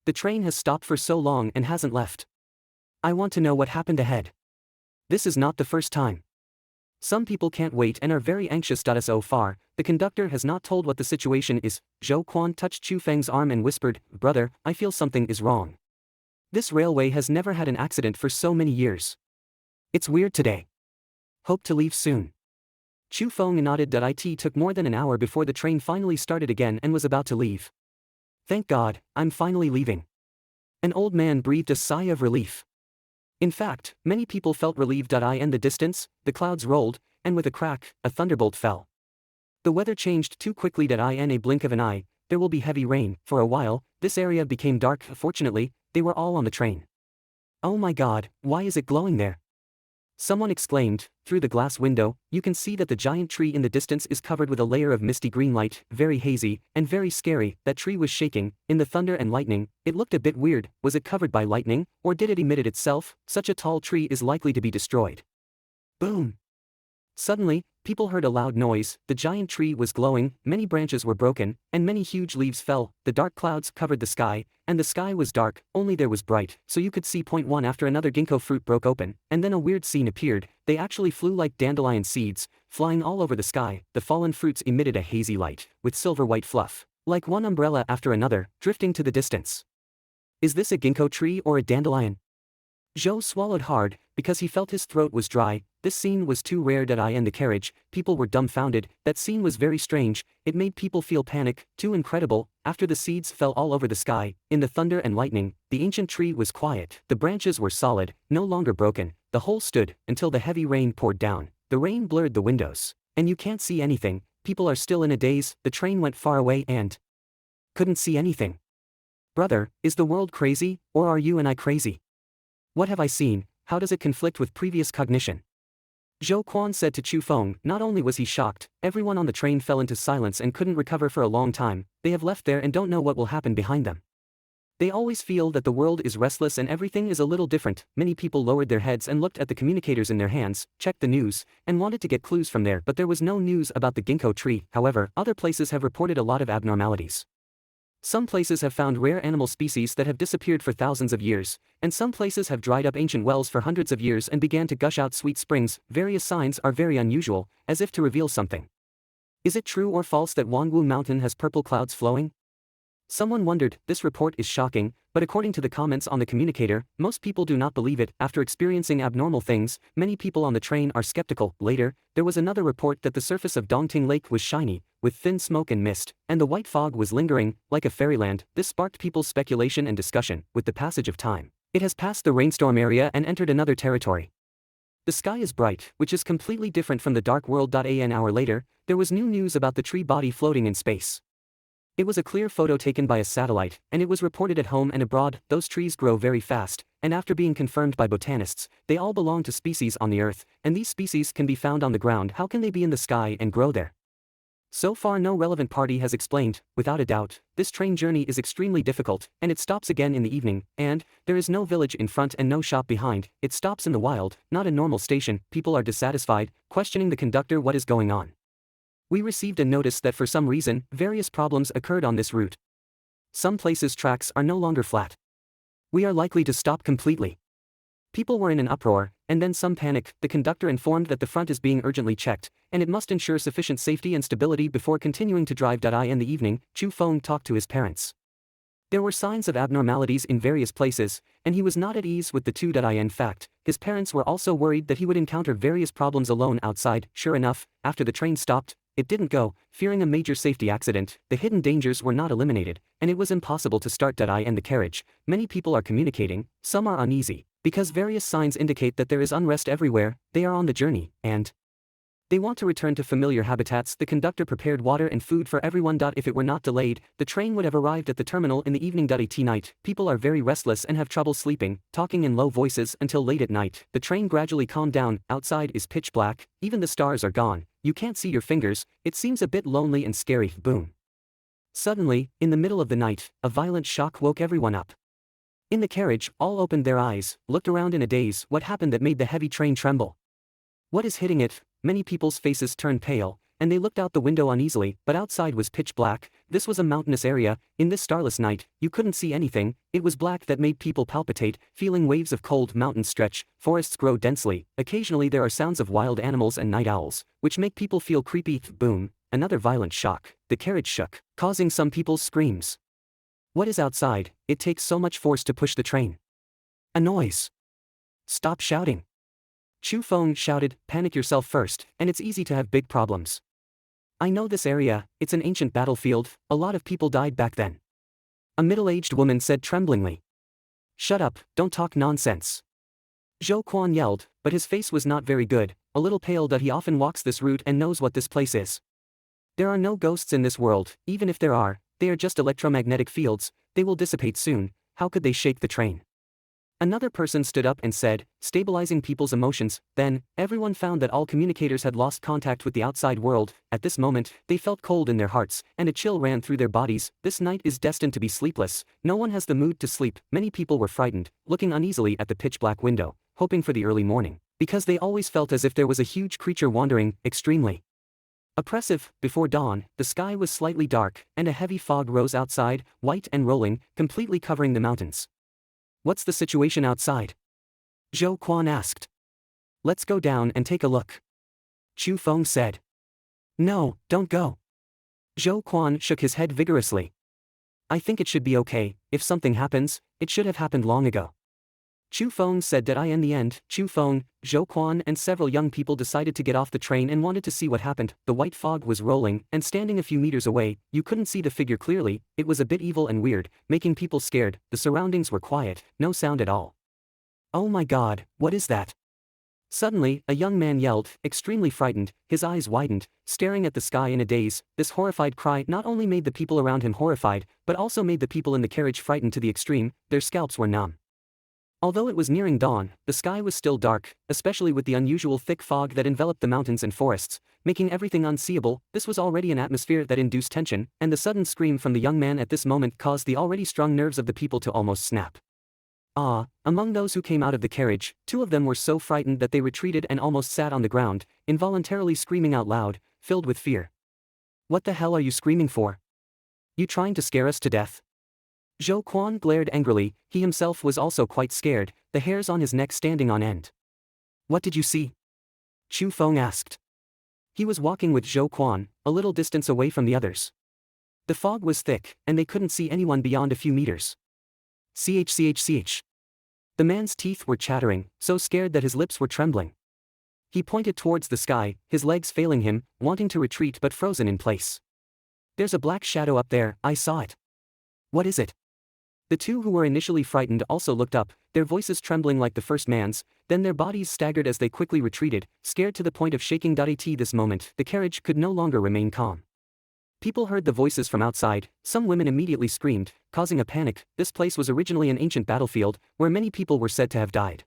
"The train has stopped for so long and hasn't left. I want to know what happened ahead. This is not the first time." Some people can't wait and are very anxious. So far, the conductor has not told what the situation is. Zhou Quan touched Chu Feng's arm and whispered, "Brother, I feel something is wrong. This railway has never had an accident for so many years. It's weird today. Hope to leave soon." Chu Feng nodded. It took more than an hour before the train finally started again and was about to leave. Thank God, I'm finally leaving. An old man breathed a sigh of relief. In fact, many people felt relieved. In the distance, the clouds rolled, and with a crack, a thunderbolt fell. The weather changed too quickly. In a blink of an eye, there will be heavy rain. For a while, this area became dark. Fortunately, they were all on the train. Oh my God, why is it glowing there? Someone exclaimed. Through the glass window, you can see that the giant tree in the distance is covered with a layer of misty green light, very hazy, and very scary. That tree was shaking. In the thunder and lightning, it looked a bit weird. Was it covered by lightning, or did it emit it itself? Such a tall tree is likely to be destroyed. Boom! Suddenly, people heard a loud noise. The giant tree was glowing, many branches were broken, and many huge leaves fell. The dark clouds covered the sky, and the sky was dark, only there was bright, so you could see. One after another ginkgo fruit broke open, and then a weird scene appeared. They actually flew like dandelion seeds, flying all over the sky. The fallen fruits emitted a hazy light, with silver-white fluff, like one umbrella after another, drifting to the distance. Is this a ginkgo tree or a dandelion? Joe swallowed hard, because he felt his throat was dry. This scene was too rare. In the carriage, people were dumbfounded. That scene was very strange, it made people feel panic, too incredible. After the seeds fell all over the sky, in the thunder and lightning, the ancient tree was quiet. The branches were solid, no longer broken. The whole stood, until the heavy rain poured down. The rain blurred the windows, and you can't see anything. People are still in a daze. The train went far away and couldn't see anything. Brother, is the world crazy, or are you and I crazy? What have I seen? How does it conflict with previous cognition? Zhou Quan said to Chu Feng. Not only was he shocked, everyone on the train fell into silence and couldn't recover for a long time. They have left there and don't know what will happen behind them. They always feel that the world is restless and everything is a little different. Many people lowered their heads and looked at the communicators in their hands, checked the news, and wanted to get clues from there, but there was no news about the ginkgo tree. However, other places have reported a lot of abnormalities. Some places have found rare animal species that have disappeared for thousands of years, and some places have dried up ancient wells for hundreds of years and began to gush out sweet springs. Various signs are very unusual, as if to reveal something. Is it true or false that Wangwu Mountain has purple clouds flowing? Someone wondered. This report is shocking, but according to the comments on the communicator, most people do not believe it. After experiencing abnormal things, many people on the train are skeptical. Later, there was another report that the surface of Dongting Lake was shiny, with thin smoke and mist, and the white fog was lingering, like a fairyland. This sparked people's speculation and discussion. With the passage of time, it has passed the rainstorm area and entered another territory. The sky is bright, which is completely different from the dark world. An hour later, there was new news about the tree body floating in space. It was a clear photo taken by a satellite, and it was reported at home and abroad. Those trees grow very fast, and after being confirmed by botanists, they all belong to species on the Earth, and these species can be found on the ground. How can they be in the sky and grow there? So far no relevant party has explained. Without a doubt, this train journey is extremely difficult, and it stops again in the evening, and there is no village in front and no shop behind. It stops in the wild, not a normal station. People are dissatisfied, questioning the conductor what is going on. We received a notice that for some reason, various problems occurred on this route. Some places tracks are no longer flat. We are likely to stop completely. People were in an uproar, and then some panic. The conductor informed that the front is being urgently checked, and it must ensure sufficient safety and stability before continuing to drive. In the evening, Chu Feng talked to his parents. There were signs of abnormalities in various places, and he was not at ease with the two. In fact, his parents were also worried that he would encounter various problems alone outside. Sure enough, after the train stopped, it didn't go. Fearing a major safety accident, the hidden dangers were not eliminated, and it was impossible to start. In the carriage, many people are communicating, some are uneasy, because various signs indicate that there is unrest everywhere. They are on the journey, and they want to return to familiar habitats. The conductor prepared water and food for everyone. If it were not delayed, the train would have arrived at the terminal in the evening. At night, people are very restless and have trouble sleeping, talking in low voices until late at night. The train gradually calmed down. Outside is pitch black, even the stars are gone. You can't see your fingers. It seems a bit lonely and scary. Boom. Suddenly, in the middle of the night, a violent shock woke everyone up. In the carriage, all opened their eyes, looked around in a daze. What happened that made the heavy train tremble? What is hitting it? Many people's faces turned pale, and they looked out the window uneasily, but outside was pitch black. This was a mountainous area. In this starless night, you couldn't see anything. It was black that made people palpitate, feeling waves of cold. Mountains stretch, forests grow densely. Occasionally there are sounds of wild animals and night owls, which make people feel creepy. Boom, another violent shock. The carriage shook, causing some people's screams. What is outside? It takes so much force to push the train. A noise. Stop shouting. Chu Feng shouted, panic yourself first, and it's easy to have big problems. I know this area, it's an ancient battlefield, a lot of people died back then. A middle-aged woman said tremblingly. Shut up, don't talk nonsense. Zhou Quan yelled, but his face was not very good, a little pale that he often walks this route and knows what this place is. There are no ghosts in this world, even if there are, they are just electromagnetic fields, they will dissipate soon, how could they shake the train? Another person stood up and said, stabilizing people's emotions. Then, everyone found that all communicators had lost contact with the outside world. At this moment, they felt cold in their hearts, and a chill ran through their bodies. This night is destined to be sleepless. No one has the mood to sleep. Many people were frightened, looking uneasily at the pitch-black window, hoping for the early morning, because they always felt as if there was a huge creature wandering, extremely oppressive. Before dawn, the sky was slightly dark, and a heavy fog rose outside, white and rolling, completely covering the mountains. What's the situation outside? Zhou Quan asked. Let's go down and take a look. Chu Feng said. No, don't go. Zhou Quan shook his head vigorously. I think it should be okay. If something happens, it should have happened long ago. Chu Feng said that in the end, Chu Feng, Zhou Quan and several young people decided to get off the train and wanted to see what happened. The white fog was rolling, and standing a few meters away, you couldn't see the figure clearly. It was a bit evil and weird, making people scared. The surroundings were quiet, no sound at all. Oh my god, what is that? Suddenly, a young man yelled, extremely frightened, his eyes widened, staring at the sky in a daze. This horrified cry not only made the people around him horrified, but also made the people in the carriage frightened to the extreme. Their scalps were numb. Although it was nearing dawn, the sky was still dark, especially with the unusual thick fog that enveloped the mountains and forests, making everything unseeable. This was already an atmosphere that induced tension, and the sudden scream from the young man at this moment caused the already strung nerves of the people to almost snap. Among those who came out of the carriage, 2 of them were so frightened that they retreated and almost sat on the ground, involuntarily screaming out loud, filled with fear. What the hell are you screaming for? You trying to scare us to death? Zhou Quan glared angrily. He himself was also quite scared, the hairs on his neck standing on end. What did you see? Chu Feng asked. He was walking with Zhou Quan, a little distance away from the others. The fog was thick, and they couldn't see anyone beyond a few meters. Ch. The man's teeth were chattering, so scared that his lips were trembling. He pointed towards the sky, his legs failing him, wanting to retreat but frozen in place. There's a black shadow up there, I saw it. What is it? The 2 who were initially frightened also looked up, their voices trembling like the first man's, then their bodies staggered as they quickly retreated, scared to the point of shaking. At this moment, the carriage could no longer remain calm. People heard the voices from outside. Some women immediately screamed, causing a panic. This place was originally an ancient battlefield, where many people were said to have died.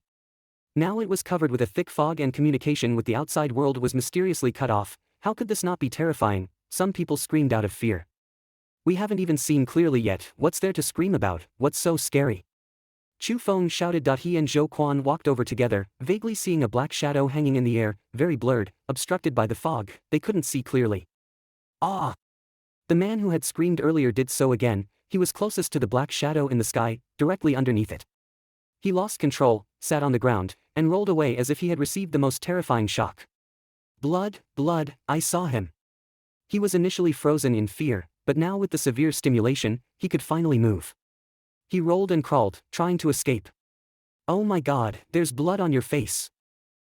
Now it was covered with a thick fog and communication with the outside world was mysteriously cut off. How could this not be terrifying? Some people screamed out of fear. We haven't even seen clearly yet. What's there to scream about? What's so scary? Chu Feng shouted. He and Zhou Quan walked over together, vaguely seeing a black shadow hanging in the air, very blurred, obstructed by the fog. They couldn't see clearly. Ah! The man who had screamed earlier did so again. He was closest to the black shadow in the sky, directly underneath it. He lost control, sat on the ground, and rolled away as if he had received the most terrifying shock. Blood, I saw him. He was initially frozen in fear, but now with the severe stimulation, he could finally move. He rolled and crawled, trying to escape. Oh my god, there's blood on your face.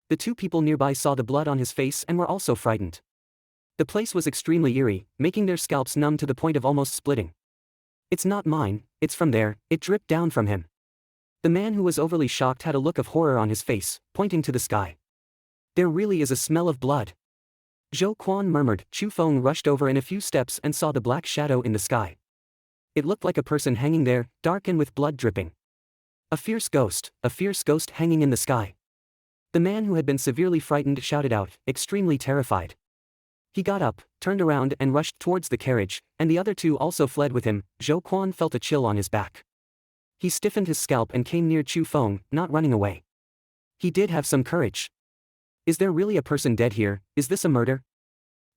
The 2 people nearby saw the blood on his face and were also frightened. The place was extremely eerie, making their scalps numb to the point of almost splitting. It's not mine, it's from there, it dripped down from him. The man who was overly shocked had a look of horror on his face, pointing to the sky. There really is a smell of blood. Zhou Quan murmured. Chu Feng rushed over in a few steps and saw the black shadow in the sky. It looked like a person hanging there, dark and with blood dripping. A fierce ghost hanging in the sky. The man who had been severely frightened shouted out, extremely terrified. He got up, turned around and rushed towards the carriage, and the other 2 also fled with him. Zhou Quan felt a chill on his back. He stiffened his scalp and came near Chu Feng, not running away. He did have some courage. Is there really a person dead here? Is this a murder?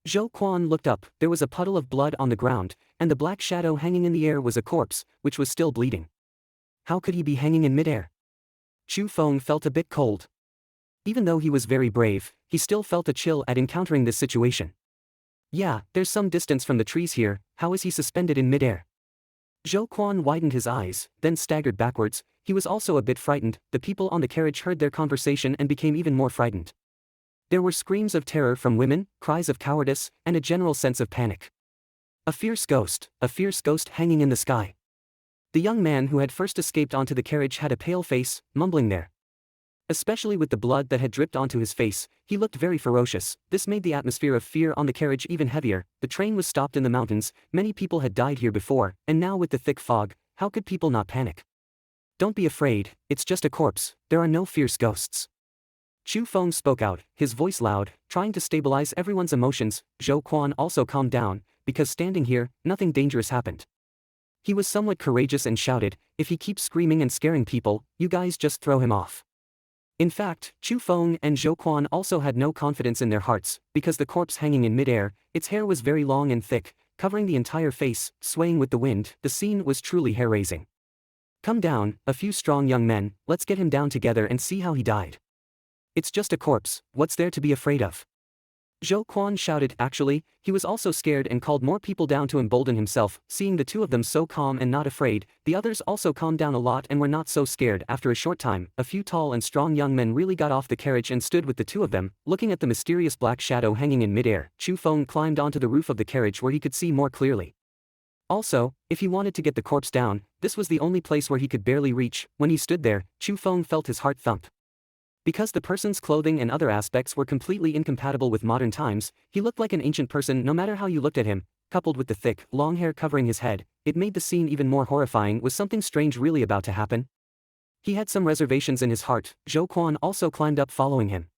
Zhou Quan looked up. There was a puddle of blood on the ground, and the black shadow hanging in the air was a corpse, which was still bleeding. How could he be hanging in midair? Chu Feng felt a bit cold. Even though he was very brave, he still felt a chill at encountering this situation. Yeah, there's some distance from the trees here. How is he suspended in midair? Zhou Quan widened his eyes, then staggered backwards. He was also a bit frightened. The people on the carriage heard their conversation and became even more frightened. There were screams of terror from women, cries of cowardice, and a general sense of panic. A fierce ghost hanging in the sky. The young man who had first escaped onto the carriage had a pale face, mumbling there. Especially with the blood that had dripped onto his face, he looked very ferocious. This made the atmosphere of fear on the carriage even heavier. The train was stopped in the mountains, many people had died here before, and now with the thick fog, how could people not panic? Don't be afraid, it's just a corpse, there are no fierce ghosts. Chu Feng spoke out, his voice loud, trying to stabilize everyone's emotions. Zhou Quan also calmed down, because standing here, nothing dangerous happened. He was somewhat courageous and shouted, if he keeps screaming and scaring people, you guys just throw him off. In fact, Chu Feng and Zhou Quan also had no confidence in their hearts, because the corpse hanging in midair, its hair was very long and thick, covering the entire face, swaying with the wind. The scene was truly hair-raising. Come down, a few strong young men, let's get him down together and see how he died. It's just a corpse, what's there to be afraid of? Zhou Quan shouted. Actually, he was also scared and called more people down to embolden himself. Seeing the two of them so calm and not afraid, the others also calmed down a lot and were not so scared. After a short time, a few tall and strong young men really got off the carriage and stood with the two of them, looking at the mysterious black shadow hanging in midair. Chu Feng climbed onto the roof of the carriage where he could see more clearly. Also, if he wanted to get the corpse down, this was the only place where he could barely reach. When he stood there, Chu Feng felt his heart thump. Because the person's clothing and other aspects were completely incompatible with modern times, he looked like an ancient person no matter how you looked at him. Coupled with the thick, long hair covering his head, it made the scene even more horrifying. Was something strange really about to happen? He had some reservations in his heart. Zhou Quan also climbed up following him.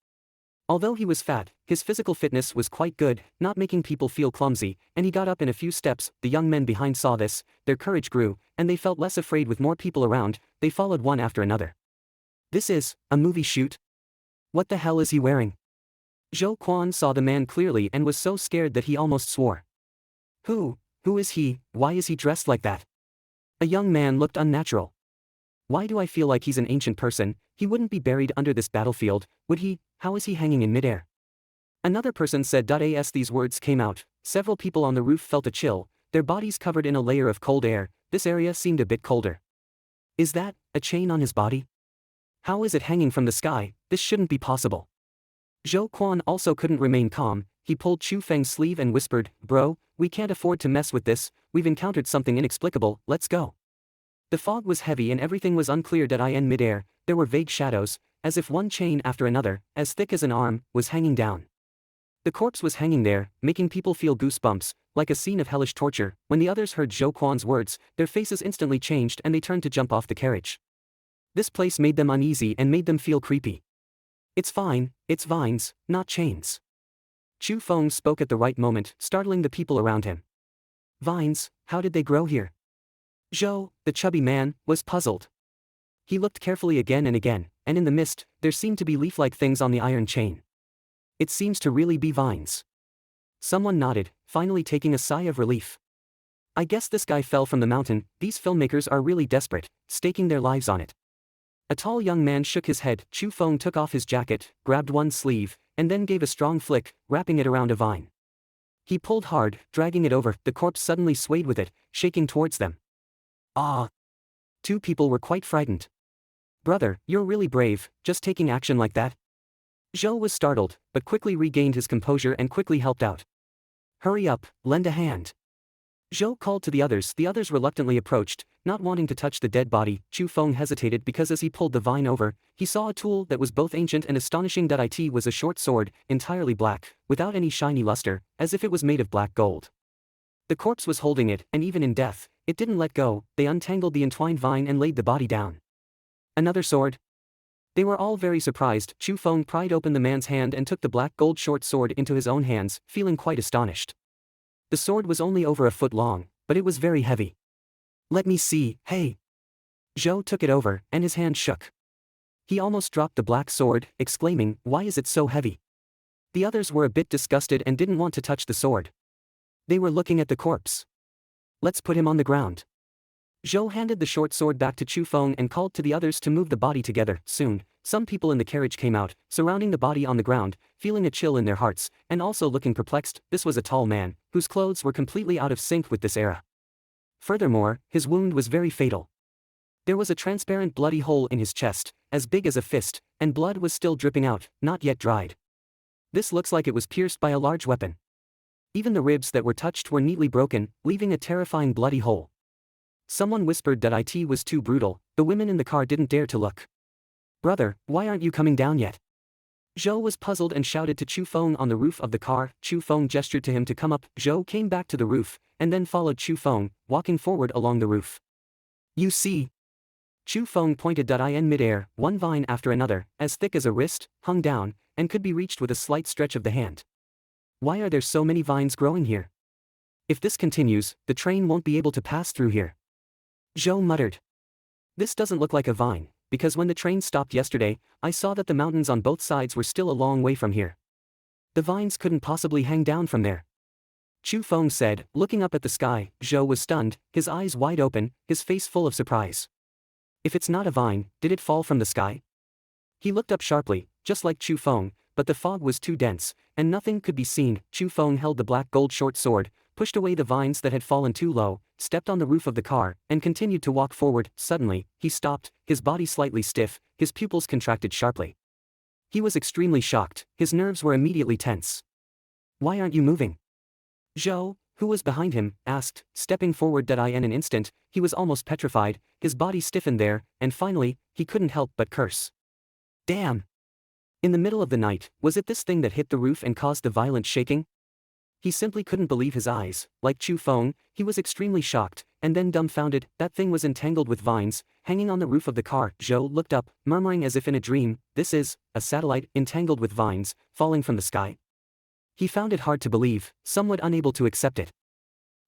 Although he was fat, his physical fitness was quite good, not making people feel clumsy, and he got up in a few steps. The young men behind saw this, their courage grew, and they felt less afraid. With more people around, they followed one after another. This is a movie shoot? What the hell is he wearing? Zhou Quan saw the man clearly and was so scared that he almost swore. Who is he? Why is he dressed like that? A young man looked unnatural. Why do I feel like he's an ancient person? He wouldn't be buried under this battlefield, would he? How is he hanging in midair? Another person said. As these words came out, several people on the roof felt a chill, their bodies covered in a layer of cold air. This area seemed a bit colder. Is that a chain on his body? How is it hanging from the sky? This shouldn't be possible. Zhou Quan also couldn't remain calm. He pulled Chu Feng's sleeve and whispered, bro, we can't afford to mess with this, we've encountered something inexplicable, let's go. The fog was heavy and everything was unclear. In midair, there were vague shadows, as if one chain after another, as thick as an arm, was hanging down. The corpse was hanging there, making people feel goosebumps, like a scene of hellish torture. When the others heard Zhou Quan's words, their faces instantly changed and they turned to jump off the carriage. This place made them uneasy and made them feel creepy. It's fine, it's vines, not chains. Chu Feng spoke at the right moment, startling the people around him. Vines, how did they grow here? Zhou, the chubby man, was puzzled. He looked carefully again, and in the mist, there seemed to be leaf-like things on the iron chain. It seems to really be vines. Someone nodded, finally taking a sigh of relief. I guess this guy fell from the mountain. These filmmakers are really desperate, staking their lives on it. A tall young man shook his head. Chu Feng took off his jacket, grabbed one sleeve, and then gave a strong flick, wrapping it around a vine. He pulled hard, dragging it over. The corpse suddenly swayed with it, shaking towards them. Ah! Two people were quite frightened. Brother, you're really brave, just taking action like that. Zhou was startled, but quickly regained his composure and quickly helped out. Hurry up, lend a hand. Zhou called to the others. The others reluctantly approached, not wanting to touch the dead body. Chu Feng hesitated because as he pulled the vine over, he saw a tool that was both ancient and astonishing. It was a short sword, entirely black, without any shiny luster, as if it was made of black gold. The corpse was holding it, and even in death, it didn't let go. They untangled the entwined vine and laid the body down. Another sword? They were all very surprised. Chu Feng pried open the man's hand and took the black gold short sword into his own hands, feeling quite astonished. The sword was only over a foot long, but it was very heavy. Let me see, hey. Zhou took it over, and his hand shook. He almost dropped the black sword, exclaiming, why is it so heavy? The others were a bit disgusted and didn't want to touch the sword. They were looking at the corpse. Let's put him on the ground. Zhou handed the short sword back to Chu Feng and called to the others to move the body together. Soon, some people in the carriage came out, surrounding the body on the ground, feeling a chill in their hearts, and also looking perplexed. This was a tall man, whose clothes were completely out of sync with this era. Furthermore, his wound was very fatal. There was a transparent bloody hole in his chest, as big as a fist, and blood was still dripping out, not yet dried. This looks like it was pierced by a large weapon. Even the ribs that were touched were neatly broken, leaving a terrifying bloody hole. Someone whispered that it was too brutal. The women in the car didn't dare to look. Brother, why aren't you coming down yet? Zhou was puzzled and shouted to Chu Feng on the roof of the car. Chu Feng gestured to him to come up. Zhou came back to the roof, and then followed Chu Feng, walking forward along the roof. You see? Chu Feng pointed in midair, one vine after another, as thick as a wrist, hung down, and could be reached with a slight stretch of the hand. Why are there so many vines growing here? If this continues, the train won't be able to pass through here. Zhou muttered. This doesn't look like a vine, because when the train stopped yesterday, I saw that the mountains on both sides were still a long way from here. The vines couldn't possibly hang down from there. Chu Feng said, looking up at the sky. Zhou was stunned, his eyes wide open, his face full of surprise. If it's not a vine, did it fall from the sky? He looked up sharply, just like Chu Feng, but the fog was too dense, and nothing could be seen. Chu Feng held the black gold short sword, pushed away the vines that had fallen too low, stepped on the roof of the car, and continued to walk forward. Suddenly, he stopped, his body slightly stiff, his pupils contracted sharply. He was extremely shocked, his nerves were immediately tense. Why aren't you moving? Zhou, who was behind him, asked, stepping forward. In an instant, he was almost petrified, his body stiffened there, and finally, he couldn't help but curse. Damn! In the middle of the night, was it this thing that hit the roof and caused the violent shaking? He simply couldn't believe his eyes. Like Chu Feng, he was extremely shocked, and then dumbfounded. That thing was entangled with vines, hanging on the roof of the car. Zhou looked up, murmuring as if in a dream, this is a satellite entangled with vines, falling from the sky. He found it hard to believe, somewhat unable to accept it.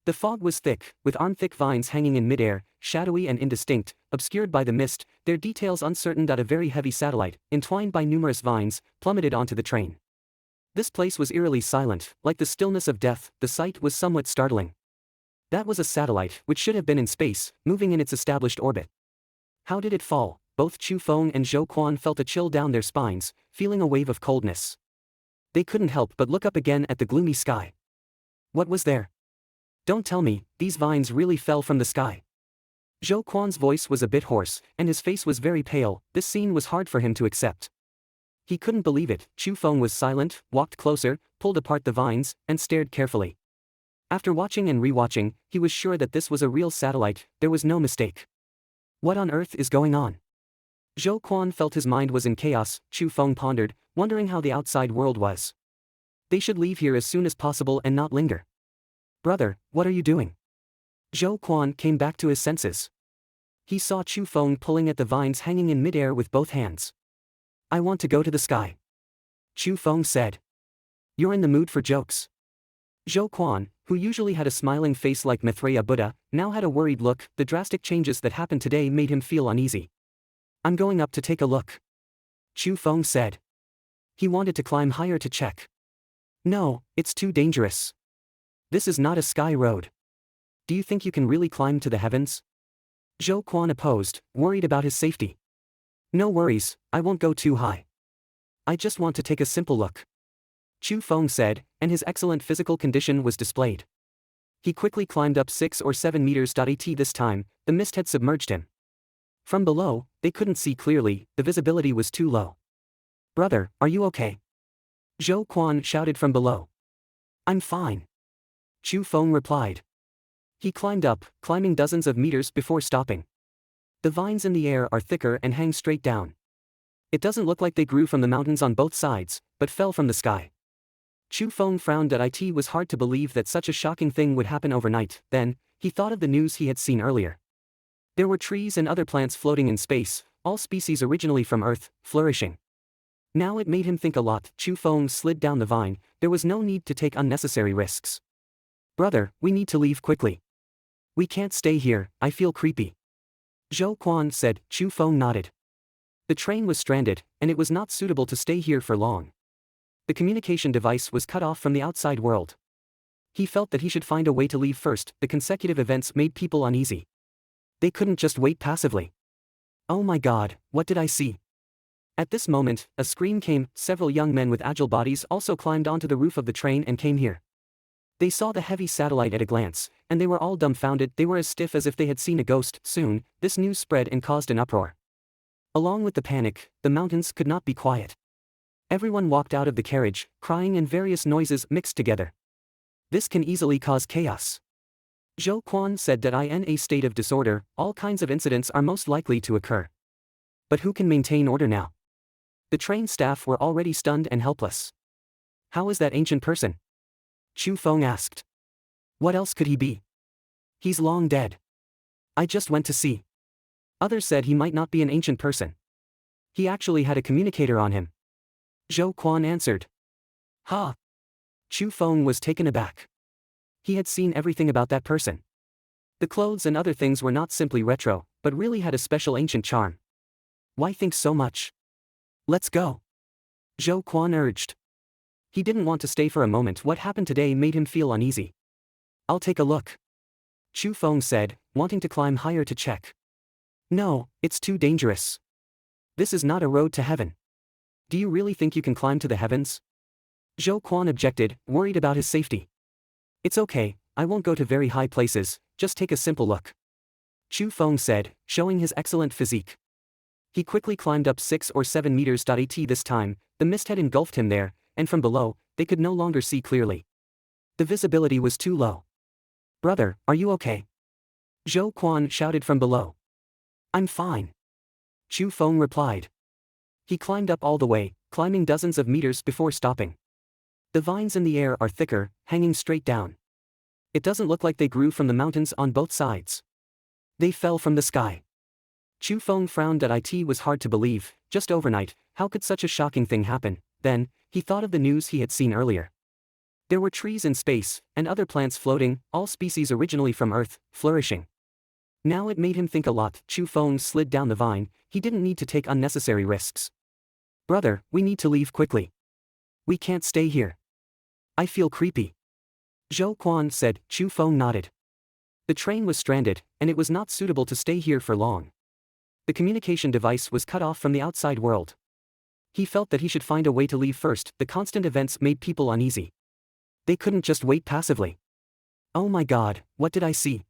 The fog was thick, with arm-thick vines hanging in midair, shadowy and indistinct, obscured by the mist, their details uncertain. A very heavy satellite, entwined by numerous vines, plummeted onto the train. This place was eerily silent, like the stillness of death. The sight was somewhat startling. That was a satellite, which should have been in space, moving in its established orbit. How did it fall? Both Chu Feng and Zhou Quan felt a chill down their spines, feeling a wave of coldness. They couldn't help but look up again at the gloomy sky. What was there? Don't tell me, these vines really fell from the sky. Zhou Quan's voice was a bit hoarse, and his face was very pale. This scene was hard for him to accept. He couldn't believe it. Chu Feng was silent, walked closer, pulled apart the vines, and stared carefully. After watching and rewatching, he was sure that this was a real satellite, there was no mistake. What on earth is going on? Zhou Quan felt his mind was in chaos. Chu Feng pondered, wondering how the outside world was. They should leave here as soon as possible and not linger. Brother, what are you doing? Zhou Quan came back to his senses. He saw Chu Feng pulling at the vines hanging in midair with both hands. I want to go to the sky. Chu Feng said. You're in the mood for jokes. Zhou Quan, who usually had a smiling face like Maitreya Buddha, now had a worried look. The drastic changes that happened today made him feel uneasy. I'm going up to take a look. Chu Feng said. He wanted to climb higher to check. No, it's too dangerous. This is not a sky road. Do you think you can really climb to the heavens? Zhou Quan opposed, worried about his safety. No worries, I won't go too high. I just want to take a simple look. Chu Feng said, and his excellent physical condition was displayed. He quickly climbed up 6 or 7 meters. This time, the mist had submerged him. From below, they couldn't see clearly, the visibility was too low. Brother, are you okay? Zhou Quan shouted from below. I'm fine. Chu Feng replied. He climbed up, climbing dozens of meters before stopping. The vines in the air are thicker and hang straight down. It doesn't look like they grew from the mountains on both sides, but fell from the sky. Chu Feng frowned. It was hard to believe that such a shocking thing would happen overnight. Then, he thought of the news he had seen earlier. There were trees and other plants floating in space, all species originally from Earth, flourishing. Now it made him think a lot. Chu Feng slid down the vine. There was no need to take unnecessary risks. Brother, we need to leave quickly. We can't stay here, I feel creepy. Zhou Quan said. Chu Feng nodded. The train was stranded, and it was not suitable to stay here for long. The communication device was cut off from the outside world. He felt that he should find a way to leave first. The consecutive events made people uneasy. They couldn't just wait passively. Oh my God, what did I see? At this moment, a scream came. Several young men with agile bodies also climbed onto the roof of the train and came here. They saw the heavy satellite at a glance, and they were all dumbfounded. They were as stiff as if they had seen a ghost. Soon, this news spread and caused an uproar. Along with the panic, the mountains could not be quiet. Everyone walked out of the carriage, crying and various noises mixed together. This can easily cause chaos. Zhou Quan said that in a state of disorder, all kinds of incidents are most likely to occur. But who can maintain order now? The train staff were already stunned and helpless. How is that ancient person? Chu Feng asked. What else could he be? He's long dead. I just went to see. Others said he might not be an ancient person. He actually had a communicator on him. Zhou Quan answered. Ha! Chu Feng was taken aback. He had seen everything about that person. The clothes and other things were not simply retro, but really had a special ancient charm. Why think so much? Let's go. Zhou Quan urged. He didn't want to stay for a moment. What happened today made him feel uneasy. I'll take a look. Chu Feng said, wanting to climb higher to check. No, it's too dangerous. This is not a road to heaven. Do you really think you can climb to the heavens? Zhou Quan objected, worried about his safety. It's okay, I won't go to very high places, just take a simple look. Chu Feng said, showing his excellent physique. He quickly climbed up 6 or 7 meters. At this time, the mist had engulfed him there, and from below, they could no longer see clearly. The visibility was too low. Brother, are you okay? Zhou Quan shouted from below. I'm fine. Chu Feng replied. He climbed up all the way, climbing dozens of meters before stopping. The vines in the air are thicker, hanging straight down. It doesn't look like they grew from the mountains on both sides. They fell from the sky. Chu Feng frowned. It was hard to believe, just overnight, how could such a shocking thing happen? Then, he thought of the news he had seen earlier. There were trees in space, and other plants floating, all species originally from Earth, flourishing. Now it made him think a lot. Chu Feng slid down the vine, he didn't need to take unnecessary risks. Brother, we need to leave quickly. We can't stay here. I feel creepy. Zhou Quan said. Chu Feng nodded. The train was stranded, and it was not suitable to stay here for long. The communication device was cut off from the outside world. He felt that he should find a way to leave first. The constant events made people uneasy. They couldn't just wait passively. Oh my God, what did I see?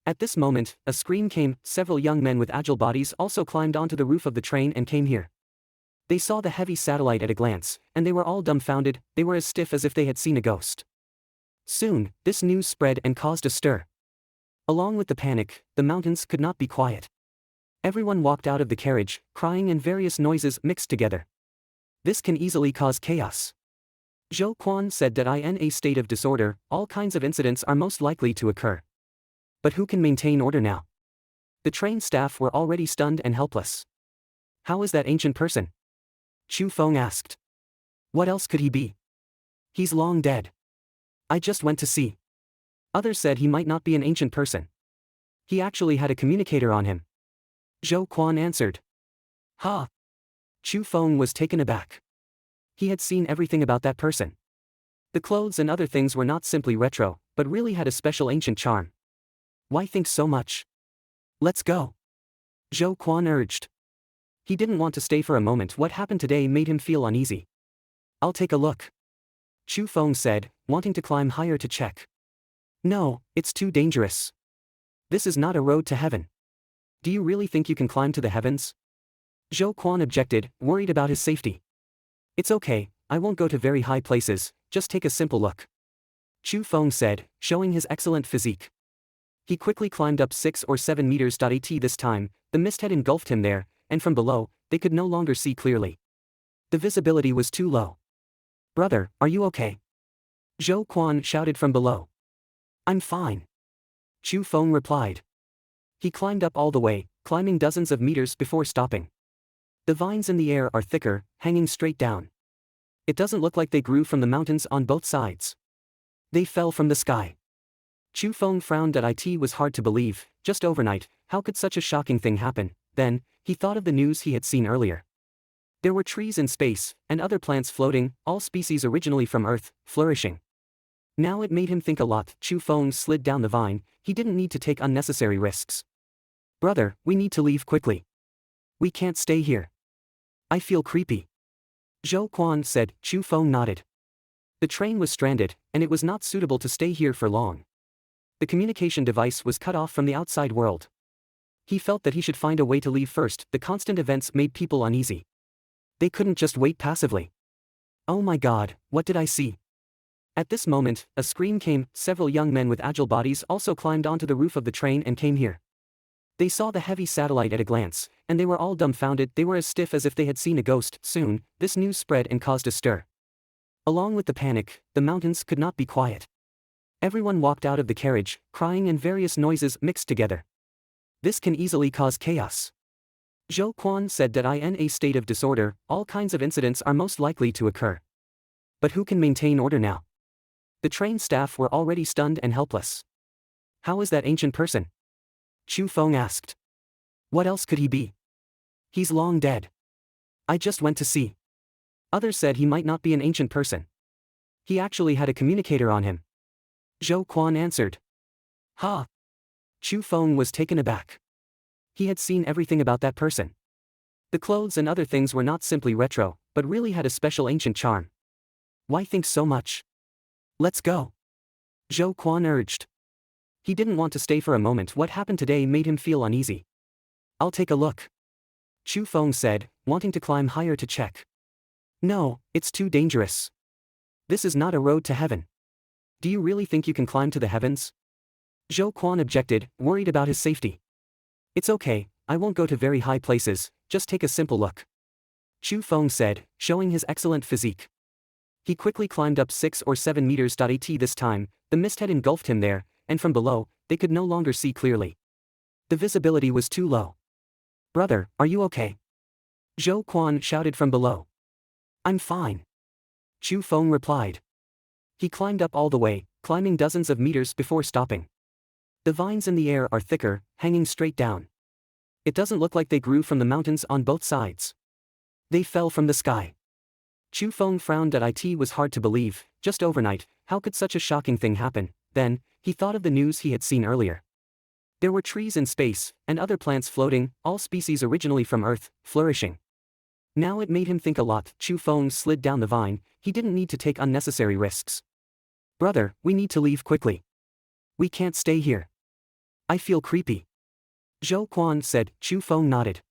At this moment, a scream came. Several young men with agile bodies also climbed onto the roof of the train and came here. They saw the heavy satellite at a glance, and they were all dumbfounded. They were as stiff as if they had seen a ghost. Soon, this news spread and caused a stir. Along with the panic, the mountains could not be quiet. Everyone walked out of the carriage, crying and various noises mixed together. This can easily cause chaos. Zhou Quan said that in a state of disorder, all kinds of incidents are most likely to occur. But who can maintain order now? The train staff were already stunned and helpless. How is that ancient person? Chu Feng asked. What else could he be? He's long dead. I just went to see. Others said he might not be an ancient person. He actually had a communicator on him. Zhou Quan answered. Ha! Chu Feng was taken aback. He had seen everything about that person. The clothes and other things were not simply retro, but really had a special ancient charm. Why think so much? Let's go. Zhou Quan urged. He didn't want to stay for a moment. What happened today made him feel uneasy. I'll take a look. Chu Feng said, wanting to climb higher to check. No, it's too dangerous. This is not a road to heaven. Do you really think you can climb to the heavens? Zhou Quan objected, worried about his safety. It's okay, I won't go to very high places, just take a simple look. Chu Feng said, showing his excellent physique. He quickly climbed up 6 or 7 meters. This time, the mist had engulfed him there, and from below, they could no longer see clearly. The visibility was too low. Brother, are you okay? Zhou Quan shouted from below. I'm fine. Chu Feng replied. He climbed up all the way, climbing dozens of meters before stopping. The vines in the air are thicker, hanging straight down. It doesn't look like they grew from the mountains on both sides. They fell from the sky. Chu Feng frowned. It was hard to believe, just overnight, how could such a shocking thing happen? Then, he thought of the news he had seen earlier. There were trees in space, and other plants floating, all species originally from Earth, flourishing. Now it made him think a lot. Chu Feng slid down the vine, he didn't need to take unnecessary risks. Brother, we need to leave quickly. We can't stay here. I feel creepy. Zhou Quan said. Chu Feng nodded. The train was stranded, and it was not suitable to stay here for long. The communication device was cut off from the outside world. He felt that he should find a way to leave first. The constant events made people uneasy. They couldn't just wait passively. Oh my God, what did I see? At this moment, a scream came. Several young men with agile bodies also climbed onto the roof of the train and came here. They saw the heavy satellite at a glance, and they were all dumbfounded. They were as stiff as if they had seen a ghost. Soon, this news spread and caused a stir. Along with the panic, the mountains could not be quiet. Everyone walked out of the carriage, crying and various noises mixed together. This can easily cause chaos. Zhou Quan said that in a state of disorder, all kinds of incidents are most likely to occur. But who can maintain order now? The train staff were already stunned and helpless. How is that ancient person? Chu Feng asked. What else could he be? He's long dead. I just went to see. Others said he might not be an ancient person. He actually had a communicator on him. Zhou Quan answered. Ha! Chu Feng was taken aback. He had seen everything about that person. The clothes and other things were not simply retro, but really had a special ancient charm. Why think so much? Let's go. Zhou Quan urged. He didn't want to stay for a moment. What happened today made him feel uneasy. I'll take a look. Chu Feng said, wanting to climb higher to check. No, it's too dangerous. This is not a road to heaven. Do you really think you can climb to the heavens? Zhou Quan objected, worried about his safety. It's okay, I won't go to very high places, just take a simple look. Chu Feng said, showing his excellent physique. He quickly climbed up 6 or 7 meters. At this time, the mist had engulfed him there, and from below, they could no longer see clearly. The visibility was too low. Brother, are you okay? Zhou Quan shouted from below. I'm fine. Chu Feng replied. He climbed up all the way, climbing dozens of meters before stopping. The vines in the air are thicker, hanging straight down. It doesn't look like they grew from the mountains on both sides. They fell from the sky. Chu Feng frowned. It was hard to believe, just overnight, how could such a shocking thing happen? Then, he thought of the news he had seen earlier. There were trees in space, and other plants floating, all species originally from Earth, flourishing. Now it made him think a lot. Chu Feng slid down the vine. He didn't need to take unnecessary risks. Brother, we need to leave quickly. We can't stay here. I feel creepy. Zhou Quan said. Chu Feng nodded.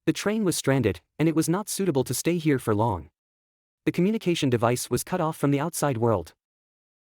The train was stranded, and it was not suitable to stay here for long. The communication device was cut off from the outside world.